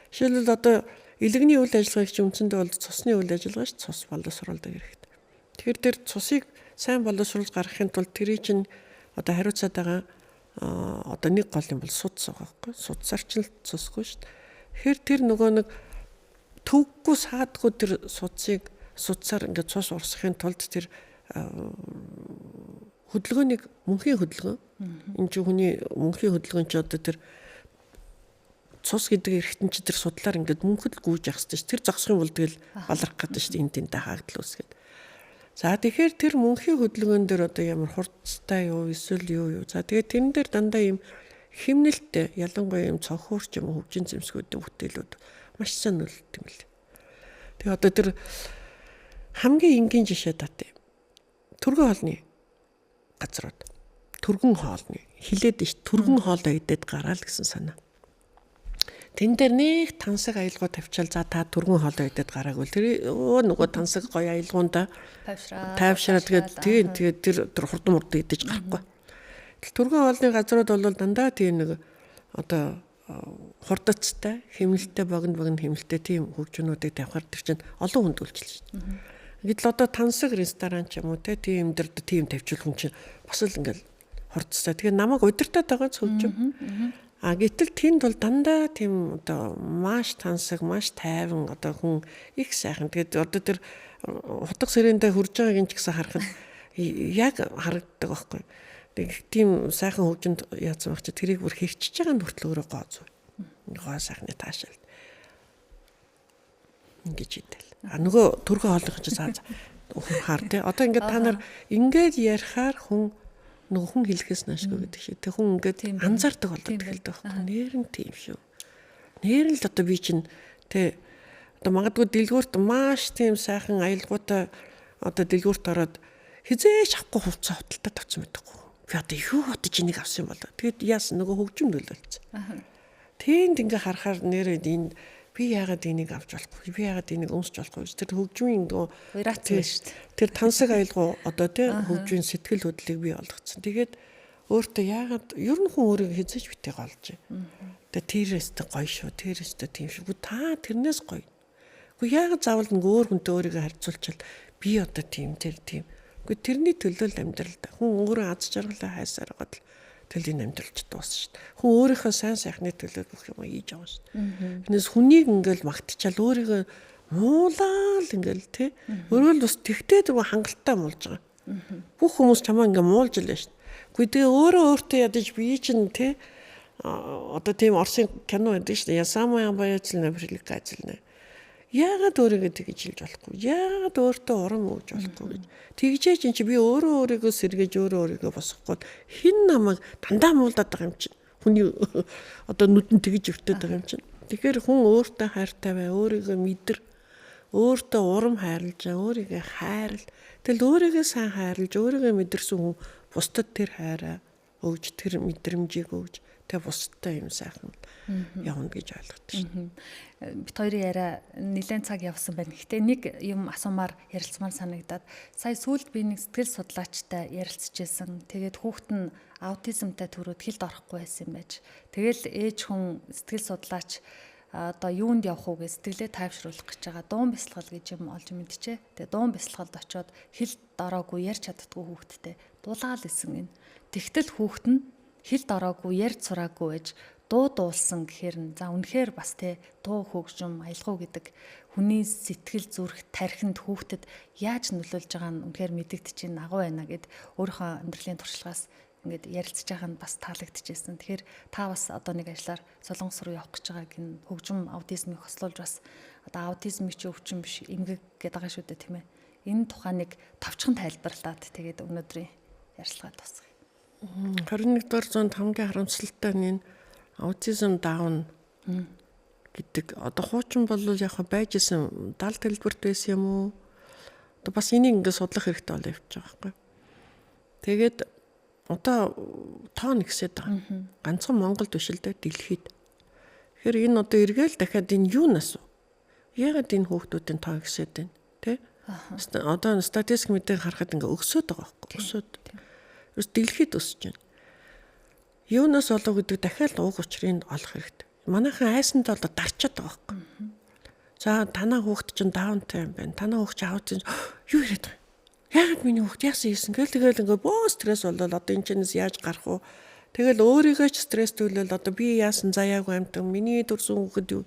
Жишээлбэл одоо элэгний үйл ажиллагаач үндсэндээ бол цусны үйл ажиллагаач цус боловсруулдаг хэрэгтэй. Тэгэхээр тэр цусыг сайн боловсруулж гаргахын тулд тэрий чинь одоо хариуцаад байгаа одоо нэг гол юм бол судс байгаа байхгүй. Судсаар ч л цусгүй шүү дээ. Тэгэхээр тэр нөгөө нэг төггүй саадгүй тэр судсаар ингээд цус урсахын тулд тэр хөдөлгөөнийг мөнхийн хөдөлгөөн энэ чинь хүний мөнхийн хөдөлгөөн ч одоо тэр цус гэдэг эрхтэн чи тэр судлаар ингээд мөнхөд гүйж явах хэрэгтэй. Тэр зогсох юм бол тэгэл баларх гэдэг шүү дээ. Энд тэнтэй хаагдл үсгээд. За тэгэхээр тэр мөнхийн хөдөлгөөн дээр одоо ямар хурцтай юу эсвэл юу. За тэгээд тэрэн дээр дандаа юм химнэлттэй ялангуяа юм цонхуурч юм хөгжин зэмсгүүдийн бүтээлүүд маш сайн нөлөөлт юм л. Тэгээ одоо тэр хамгийн энгийн жишээ татъя. Түргэн хоолны газрууд. Түргэн хоолны хилээд ш түргэн хоолоо идээд гараал гэсэн санаа. Тэн дээр нэг тансаг аялгау тавьчаал за та түргэн хоолоо идээд гараагүй. Тэр нөгөө тансаг гоё аялгуунда тайвшраа тэгээд тэр хурдан мурдан идэж гарахгүй. Түргэн хоолны газрууд бол дандаа тийм нэг одоо хурдацтай, хэмнэлттэй богино хэмнэлттэй тийм хөгжмөнүүдийг тавихаар тэр чинь олон хүнд үйлчилж шүү дээ. Гэтэл одоо тансаг ресторан ч юм уу тийм дээр тийм тавьчихвал хүн чинь бас л ингээл хурдцтай. Тэгээ намайг удирдах байгаа хөгжим. Гэтэл тэнд бол дандаа тийм одоо маш тансаг, маш тайван одоо хүн их сайхан. Тэгээд одоо тэр хутга сэрэндээ хурж байгааг ч гэсэн харахад яг харагддаг байхгүй. Тийм сайхан хөгжинд яатсан байх чи тэрийг бүр хэрчиж байгаа нүртэл өөрөө гооз. Гоо сайхны таашаал. Ингэж идэл. Нөгөө түргэн хоолойч заа хаар тий. Одоо ингээд та нар ингээд ярихаар хүн нөгөө хүн хэлэхээс наашгүй гэдэг шиг. Тэг хүн ингээд анзаардаг болоод эхэлдэг байхгүй. Нэр нь тийм шүү. Нэр нь л одоо би чинь тий одоо магадгүй дэлгүүрт маш тийм сайхан аялгаутай одоо дэлгүүрт ороод хизээш авахгүй хувцас худалдаа тавьсан байдаг. Би одоо юу бодож энийг авсан юм бол. Тэгэд яасан нөгөө хөгжим нөлөөлсөн. Тэнд ингээ харахаар нэрээ энэ би яагаад энийг авч болохгүй? Би яагаад энийг өмсч болохгүй? Тэр хөгжмийн нөгөө вариац шүү дээ. Тэр тансаг аялгау одоо тий хөгжмийн сэтгэл хөдлөлийг бий болгоцсон. Тэгээд өөртөө яагаад ер нь хүн өөрийгөө хязгаарч битээ голж. Тэгээ тэрээс гоё шүү. Тэрээс тийм шүү. Та тэрнээс гоё. Гэхдээ яагаад заавал нэг өөр хүнтэй өөрийгөө харьцуулчвал би одоо тийм тэр тийм. Гэхдээ тэрний төлөө л амьдрал да. Хүн өөрөө аз жаргалаа хайсаар гол төлөний амьдралч дуусна шүү дээ. Хүн өөрийнхөө сайн сайхны төлөө бүх юм хийж байгаа шүү дээ. Тэрнээс хүнийг ингээл магтчаал өөрийгөө муулаад ингээл тий. Өөрөө л бас тэгтээ дөрөв хангалттай муулж байгаа. Бүх хүмүүс чамаа ингээ муулж илээ шүү дээ. Гэхдээ тэгээ өөртөө ядаж би чинь тий одоо тийм Орсын кино байдаг шүү дээ. Ясамаа баяжл нэврэлэг ажиллана. Яагаад өөрийгөө тэгж хэлж болохгүй? Яагаад өөртөө урам өгж болохгүй гэж. Тэгжээж ин чи би өөрийгөө сэргээж өөрийгөө босгохгүй хин намайг дандаа муулдаад байгаа юм чинь. Хүний одоо нүдэн тэгж өвтөд байгаа юм чинь. Тэгэхээр хүн өөртөө хайртай бай, өөрийгөө мэдэр, өөртөө урам хайрлаж, өөрийгөө хайрл. Тэгэл өөрийгөө сайн хайрлаж, өөрийгөө мэдэрсэн хүн бусдад тэр хайраа өгж, тэр мэдрэмжийг өгж, тэг бусдтай юм сайхан явна гэж ойлгодог шин. Бид хоёрын яриа нэлээд цаг явсан байна. Гэхдээ нэг юм асуумаар ярилцмаар санагдаад сая сүүлд би нэг сэтгэл судлаачтай ярилцчихсэн. Тэгээд хүүхэд нь аутизмтай төрөөд хэлд орохгүй байсан юм байж. Тэгэл ээж хүн сэтгэл судлаач одоо юунд явах уу гэж сэтгэлээ тайвшруулах гэж байгаа. Дуун бясалгал гэж юм олж мэдчихэ. Тэгээ дуун бясалгалд очиод хэлд ороогүй ярьж чаддгүй хүүхэдтэй дуулгаал исэн гин. Тэгтэл хүүхэд нь хэлд ороогүй ярьж сураагүй байж дуу дуулсан гэхээр нь за үнэхээр бас те дуу хөгжим аялгау гэдэг хүний сэтгэл зүрх тархинд хүүхдэд яаж нөлөөлж байгааг нь үнэхээр мэдэгдэж агуу байна гэд өөрийнхөө амьдралын туршлагаас ингээд ярилцж байгаа нь бас таалагдчихсэн. Тэгэхээр та бас одоо нэг ажлаар Солонгос руу явах гэж байгааг энэ хөгжим аутизмыг хослуулж бас одоо аутизмыг чи өвчин биш эмгэг гэдэг байгаа шүү дээ тийм ээ. Энэ тухайн нэг товчхон тайлбарлаад тэгээд өнөөдрийн ярилцлага дуусгая. 21-р зуунд хамгийн харамсалтай нь аутизм даун гэдэг одоо хуучин бол яг байж исэн даалт хэлбэрт байсан юм уу? Одоо бас энийг ингээд судлах хэрэгтэй болоо явж байгаа байхгүй. Тэгээд одоо тоо нэгсээд байгаа. Ганцхан Монголд биш л дээ дэлхийд. Тэгэхээр энэ одоо эргээл дахиад энэ юунаас вэ? Яагаад энэ хүүхдүүдийн тоо нэгсээд байна? Тэ? Одоо статистик мэдээ харахад ингээд өсөд байгаа байхгүй. Өсөд. Ерөөс дэлхийд өсөж байна. Юунаас болов гэдэг дахиад уг учрыг олох хэрэгтэй. Манайхан айсанд одоо дарчаад байгаа байхгүй. За танаа хүүхд чинь даунтай юм байна. Танаа хүүхд чинь аутизм юу яриад байгаа. Яагаад миний хүүхд яасан ийсэн тэгэл ингээ боо стресс болол одоо энэ чинээс яаж гарах вэ? Тэгэл өөрийгөө ч стресс төлөөл одоо би яасан заяагүй амтан миний төрсөн хүүхэд юу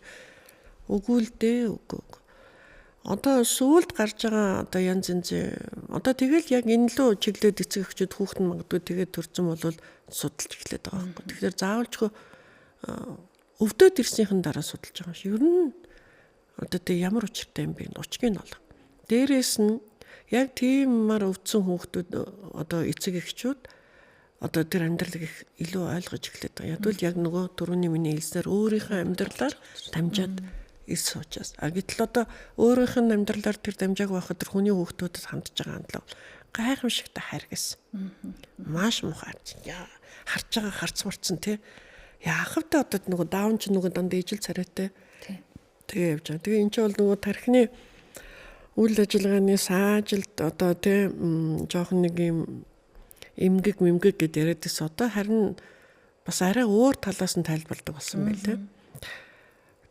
өгүүлдэ үгүй. Одоо сүүлд гарч байгаа одоо янз янз одоо тэгэл яг энэ лөө чиглээд эцэг эхчүүд хүүхэд нь магадгүй тэгээд төрсэн болвол судалж эхлэх байгаа байхгүй. Тэгэхээр заавалчгүй өвдөд ирснийхэн дараа судалж байгаа юм. Ер нь одоо тэг ямар учиртай юм бэ? Учрыг нь олох. Дээрээс нь яг тиймээр өвдсөн хүүхдүүд одоо эцэг эхчүүд одоо тэр амьдралыг их илүү ойлгож эхлэх байгаа. Ядвал яг нөгөө түрүүний миний хэлснээр өөрийнхөө амьдралаар дамжаад ис суучаас. Гэтэл одоо өөрийнх нь амьдралаар тэр дамжааг байхад тэр хүний хүүхдүүдэд хандж байгаа хандлага гайхамшигтай харгас. Маш муухай. Харж байгаа харц марцсан тий. Яах вэ одоо нөгөө даун ч нөгөө дандаа ижил царайтай. Тэгээ явж байгаа. Тэгээ эн чинь бол нөгөө тархины үйл ажиллагааны саажилт одоо тий жоохон нэг юм эмгэг гэд яриад байсан. Одоо харин бас арай өөр талаас нь тайлбарладаг болсон байл тий.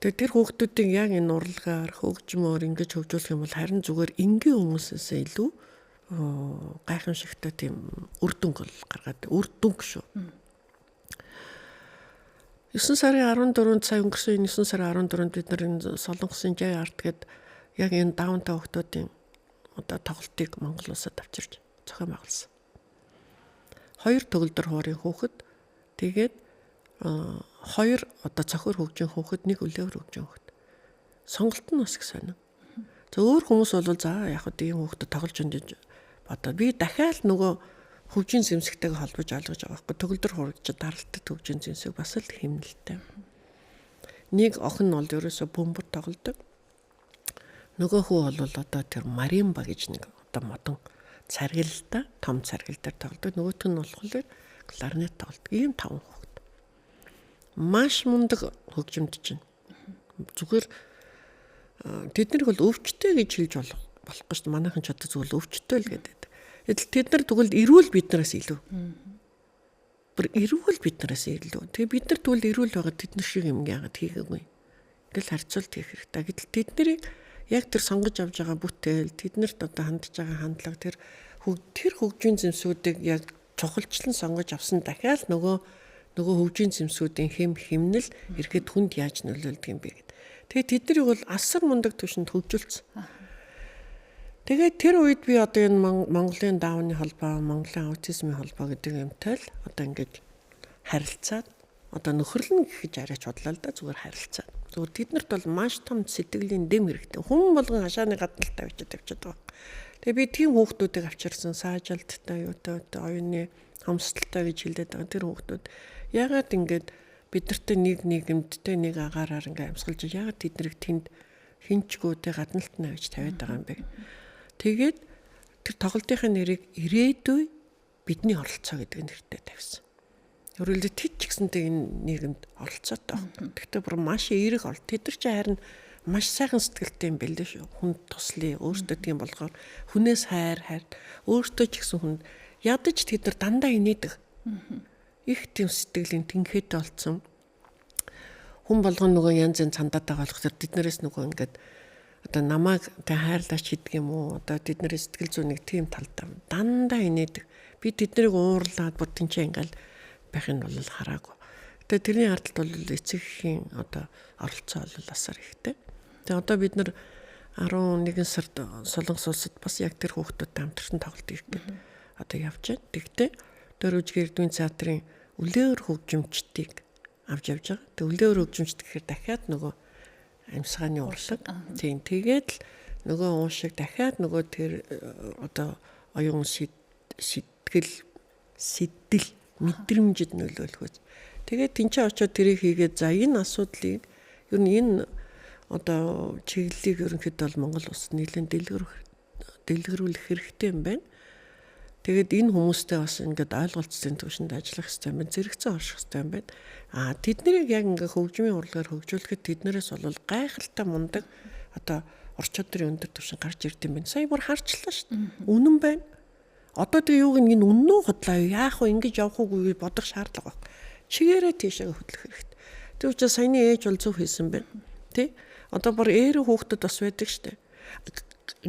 Тэгээ тэр хүүхдүүдийн яг энэ урлагаар хөгжмөөр ингэж хөгжүүлэх юм бол харин зүгээр энгийн хүмүүсээс илүү гайхамшигтай тийм үр дүнг гаргаад үр дүнг шүү. 9 сарын 14-нд сая өнгөрсөн 9 сарын 14-нд бид нар энэ Солонгосын Жай арт гээд яг энэ даунтай хүүхдүүдийн одоо тоглолтыг Монгол улсад авчирч зохион байгуулсан. 2 төгөлдөр хуурын хүүхэд тэгээд 2 одоо цохор хөгжин хүүхэд 1 үлээвэр хөгжин хүүхэд. Сонголт нь бас их сонин. За өөр хүмүүс бол за яг хөө ийм хүүхдэд тоглож өндөж бодоод би дахиад нөгөө хөгжин зэмсэгтэйг холбож ойлгож байгаа байхгүй. Төгөлдөр хурагч даралтад хөгжин зэмсэг бас л хэмнэлтэй. Нэг охин нь бол ерөөсө бөмбөр тоглодог. Нөгөө хүү бол одоо тэр маримба гэж нэг одоо модон царгилтай том царгил дээр тоглодог. Нөгөөх нь болохоор кларнет тоглодог. Ийм 5 хүүхэд. Маш мундаг хөгжимдж байна. Зүгээр тэд нар бол өвчтэй гэж хэлж болохгүй шүү дээ. Манайхан ч одоо зүгээр өвчтэй л гэдэг. Тэд нар тэгвэл эрүүл биднээс илүү. бүр эрүүл биднээс илүү. Тэгээ бид нар тэгвэл эрүүл байгаа тэд нар шиг юм яагаад хийгээгүй. Ингээл харьцуулт хийх хэрэгтэй. Гэтэл тэд нарыг яг тэр сонгож авж байгаа бүтээл, тэднэрт одоо хандж байгаа хандлага, тэр хөгжийн зэмсүүдийг яг чухалчлан сонгож авсан дахиад нөгөө хөгжийн зэмсүүдийн хэмнэл эргээд хүнд яаж нөлөөлдөг юм бэ гэдэг. Тэгээ тэднийг бол асар мундаг түвшинд хөгжүүлсэн. Тэгээд тэр үед би одоо энэ Монголын даавны холбоо, Монголын аутизмын холбоо гэдэг юмтай л одоо ингэж харилцаад одоо нөхөрлөн гэж арайч бодлоо л да, зүгээр харилцаад. Зүгээр тэднэрт бол маш том сэтгэлийн дэм хэрэгтэй. Хүн болгон хашааны гадналт тавьчихад байгаа. Тэгээ би тийм хүүхдүүдийг авчирсан, саажилттай, юутай, оюуны хомсдолтой гэж хэлээд байгаа. Тэр хүүхдүүд яагаад ингэж бидэртээ нэг нийгэмдтэй нэг агаараар ингээм амьсгалж яагаад тэднийг тэнд хинчгүүтэй гадналт навж тавиад байгаа юм бэ? Тэгээд тэр тоглолтын нэрийг ирээдүй бидний оролцоо гэдэг нэртэй тавьсан. Өөрөлдөө тэд ч гэсэнтэй энэ нийгэмд оролцоотой байна. Гэхдээ бүр маш эерэг орол. Тэд нар ч харин маш сайхан сэтгэлтэй юм бэлээ шүү. Хүн туслая, өөртөө тийм болгоор хүнээс хайр, өөртөө ч гэсэн хүн ядаж тэд нар дандаа инээдэг. Их тийм сэтгэлийн тэнхээтэй болсон. Хүн болгон нөгөө янз янз цандаад байгаа болохоор тэднэрээс нөгөө ингээд одоо намайг тэ хайрлаач гэдэг юм уу? Одоо тэдний сэтгэл зүйн нэг тийм талдаа дандаа инээдэг. Би тэднийг уурлаад бүр тэнцээ ингээл байхын бол хараагүй. Тэгээ тэрний ардалт бол эцэгхийн одоо оролцоо бол асар ихтэй. Тэгээ одоо бид нар 11 сард Солонгос улсад бас яг тэр хүүхдүүдтэй хамтарсан тоглолт хийх гэдэг одоо явж байна. Тэгтээ Дөрөвжгийн Эрдмийн театрын үлээр хөгжимчдийг авч явж байгаа. Тэгээ үлээр хөгжимчд гэхээр дахиад нөгөө амьсгааны урлаг. Тийм тэгээд л нөгөө уушиг дахиад нөгөө тэр одоо оюун сэтгэл мэдрэмжид нөлөөлөхөж. Тэгээд тэнцээ очиод тэрийг хийгээд за энэ асуудлыг ер нь энэ одоо чиглэлийг ерөнхийдөө бол Монгол улсад нэлээд дэлгэрүүлэх хэрэгтэй юм байна. Тэгээд энэ хүмүүстэй бас ингээд ойлголцсон төвшөнд ажиллах хэрэгтэй юм байна. Зэрэгцээ орших хэрэгтэй юм байна. Тэд нарыг яг ингээд хөгжмийн урлагаар хөгжүүлэхэд тэднэрээс бол гайхалтай мундаг одоо орч чадрын өндөр түвшин гарч ирд юм байна. Сая бүр харчлаа шүү дээ. Үнэн байна. Одоо тэгээ юуг энэ үннөө хотлаа юу? Яах вэ? Ингэж явах уугүй бодох шаардлага байна. Чигээрээ тийшээ хөдлөх хэрэгтэй. Тэг учраас саяны ээж бол зөв хийсэн байна. Тэ? Одоо бүр ээрээ хүүхдүүд бас байдаг шүү дээ.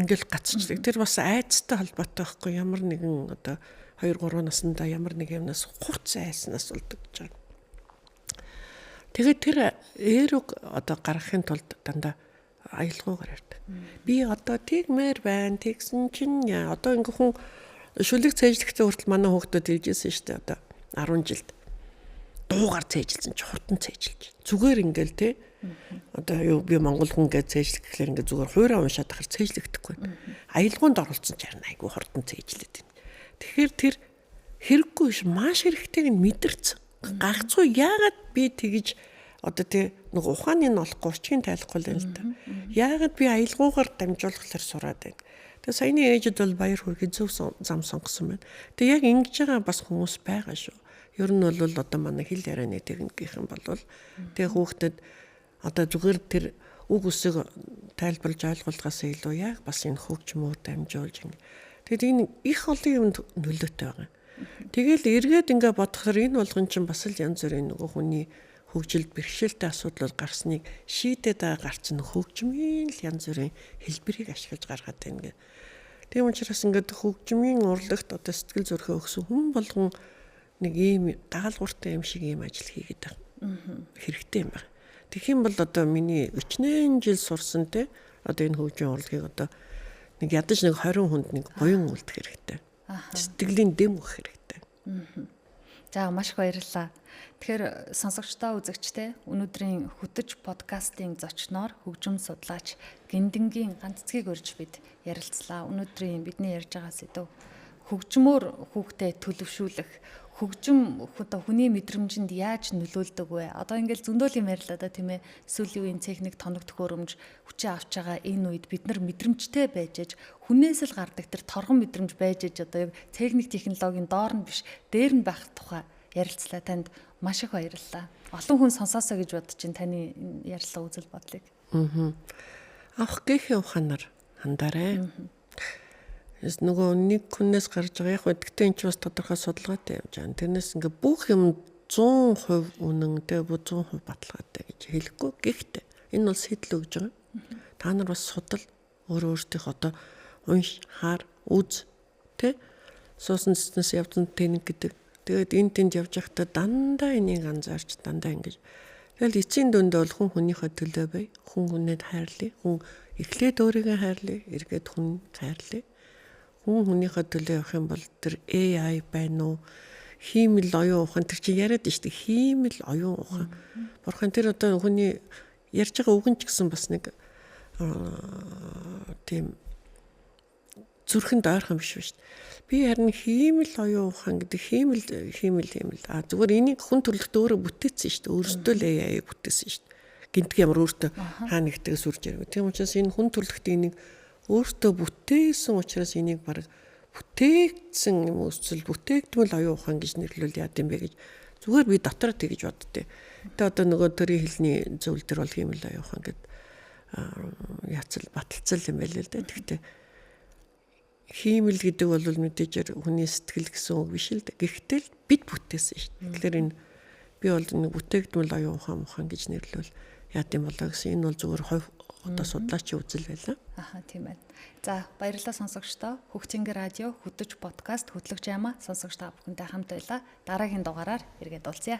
Ингээл гацчихдаг. Тэр бас айцтай холбоотой байхгүй ямар нэгэн одоо 2 3 наснда ямар нэг юмнаас хурц айснаас болдог гэж байна. Тэгээд тэр ээрэг одоо гаргахын тулд дандаа аялгаугаар ярьдаг. Би одоо тэгмээр байна. Тэгсэн чинь одоо ингээ хүн шүлэг цээжлэхдээ хүртэл манай хүүхдүүд хэлжсэн шүү дээ одоо 10 жилд дуугаар цээжилсэн чи хурдан цээжилж. Зүгээр ингээл те одоо юу би монгол хүн гэж цээжлэх гэхлээр ингээ зүгээр хуураа уншаад ахаар цээжлэгдэхгүй. Аялгаунд оролцсон ч харин айгүй хурдан цээжлээд байна. Тэгэхээр тэр хэрэггүй ш маш хэрэгтэйг нь мэдэрсэн. Гагцгүй яагаад би тэгж одоо тий нэг ухааны нь олохгүй урчгийн тайлахгүй л юм л та. Яагаад би аялгаугаар дамжуулахлаар сураад байна. Тэгээ саяны ээжид бол баяр хүргээ зөв зам сонгосон байна. Тэгээ яг ингэж байгаа бас хүмүүс байгаа шүү. Ер нь бол одоо манай хэл ярианы техникийнх юм бол тэгээ хүүхдэд одоо зүгээр тэр үг үсэг тайлбарлаж ойлгуулгаас илүү яг бас энэ хөгжмөөр дамжуулж ингэ. Тэгээд энэ их олон юмд нөлөөтэй байгаа. Тэгэл эргээд ингээ бодохоор энэ болгон чинь бас л янз бүрийн нөгөө хүний хөгжилд бэрхшээлтэй асуудлууд гарсныг шийдээд байгаа гарч нь хөгжмийн л янз бүрийн хэлбэрийг ашиглаж гаргаад байна гэ. Тийм учраас ингээд хөгжмийн урлагт одоо сэтгэл зүрхээ өгсөн хүн болгон нэг ийм дагалгавартай юм шиг ийм ажил хийгээд байгаа. Хэрэгтэй юм байна. Тэгэх юм бол одоо миний 40 жил сурсан те одоо энэ хөгжмийн урлагийг одоо нэг ядаж нэг 20 хүнд нэг буян үлдэх хэрэгтэй. Сэтгэлийн дэм өгөх хэрэгтэй. За маш их баярлалаа. Тэгэхээр сонсогчдоо үзэгчтэй өнөөдрийн хөтөж подкастын зочноор хөгжим судлаач Гиндэнгийн ганццгийг урьж бид ярилцлаа. Өнөөдрийн бидний ярьж байгаа сэдв хөгжмөөр хүүхдэд төлөвшүүлэх, хөгжим одоо хүний мэдрэмжинд яаж нөлөөлдөг вэ? Одоо ингээл зөндөл юм ярьлаа да тийм ээ. Сүүлийн үеийн техник тоног төхөөрөмж хүчээ авч байгаа энэ үед бид нар мэдрэмжтэй байж аж хүнээс л гардаг тэр торгон мэдрэмж байж аж одоо яг техник технологийн доор нь биш дээр нь байх тухай ярилцлаа. Танд маш их баярлалаа. Олон хүн сонсоосоо гэж бодож чинь таны ярилцлага үзэл бодлыг. Авах гэхийн ухаанаар хандаарай. Нөгөө нэг хүнээс гарч байгаа яг гэхдээ энэ ч бас тодорхой судалгаатай явж байгаа. Тэрнээс ингээ бүх юм 100% үнэн тэ 100% баталгаатай гэж хэлэхгүй. Гэхдээ энэ бол сэтэл өгж байгаа. Та нар бас судал өөртөөх одоо унш, хаар, үз тэ суусан цэцнээс явсан тэнэг гэдэг. Тэгээд энэ тэнд явж байхдаа дандаа энийг анзаарч дандаа ингэж. Тэгэл эцсийн дүндээ бол хүн хүнийхээ төлөө бай. Хүн хүнээд хайрлая. Хүн эхлээд өөрийгөө хайрлая. Эргээд хүн хайрлая. Хүн хүнийхээ төлөө явах юм бол тэр AI байна уу? Хиймэл оюун ухаан тэр чи яриад штэ хиймэл оюун ухаан. Бурхан тэр одоо хүний ярьж байгаа үг нь ч гэсэн бас нэг тийм зүрхэнд ойрхон биш шүү дээ. Би харин хиймэл оюун ухаан гэдэг хиймэл. Зүгээр энийг хүн төрлөختөө өөрөө бүтээсэн шүү дээ. Өөрөөсөө л AI бүтээсэн шүү дээ. Гинтг ямар өөртөө хаа нэгтэйг сүрж ярив. Тийм учраас энэ хүн төрлөختөө энийг өөртөө бүтээсэн учраас энийг баг бүтээгдсэн юм өсвөл бүтээгдмэл оюун ухаан гэж нэрлүүл яа гэм бэ гэж зүгээр би дотроо тэгж боддتي. Тэгээ одоо нөгөө төрийн хэлний зөвлөл төр бол хиймэл оюун ухаан гэд яцал баталцал юм байл л да. Тэгтээ хиймэл гэдэг бол мэдээж хүний сэтгэл гэсэн үг биш л да. Гэхдээ бид бүтээсэн шүү дээ. Тэгэхээр энэ би бол нэг бүтээгдмэл оюун ухаан гэж нэрлүүл яа гэм болоо гэсэн энэ бол зүгээр одоо судлаачийн үзэл байлаа. Тийм байна. За баярлалаа сонсогчдоо. Хөгжингэр радио хөтөж подкаст хөтлөгч Яма сонсогч та бүхэнтэй хамт байлаа. Дараагийн дугаараар эргээд уулзъя.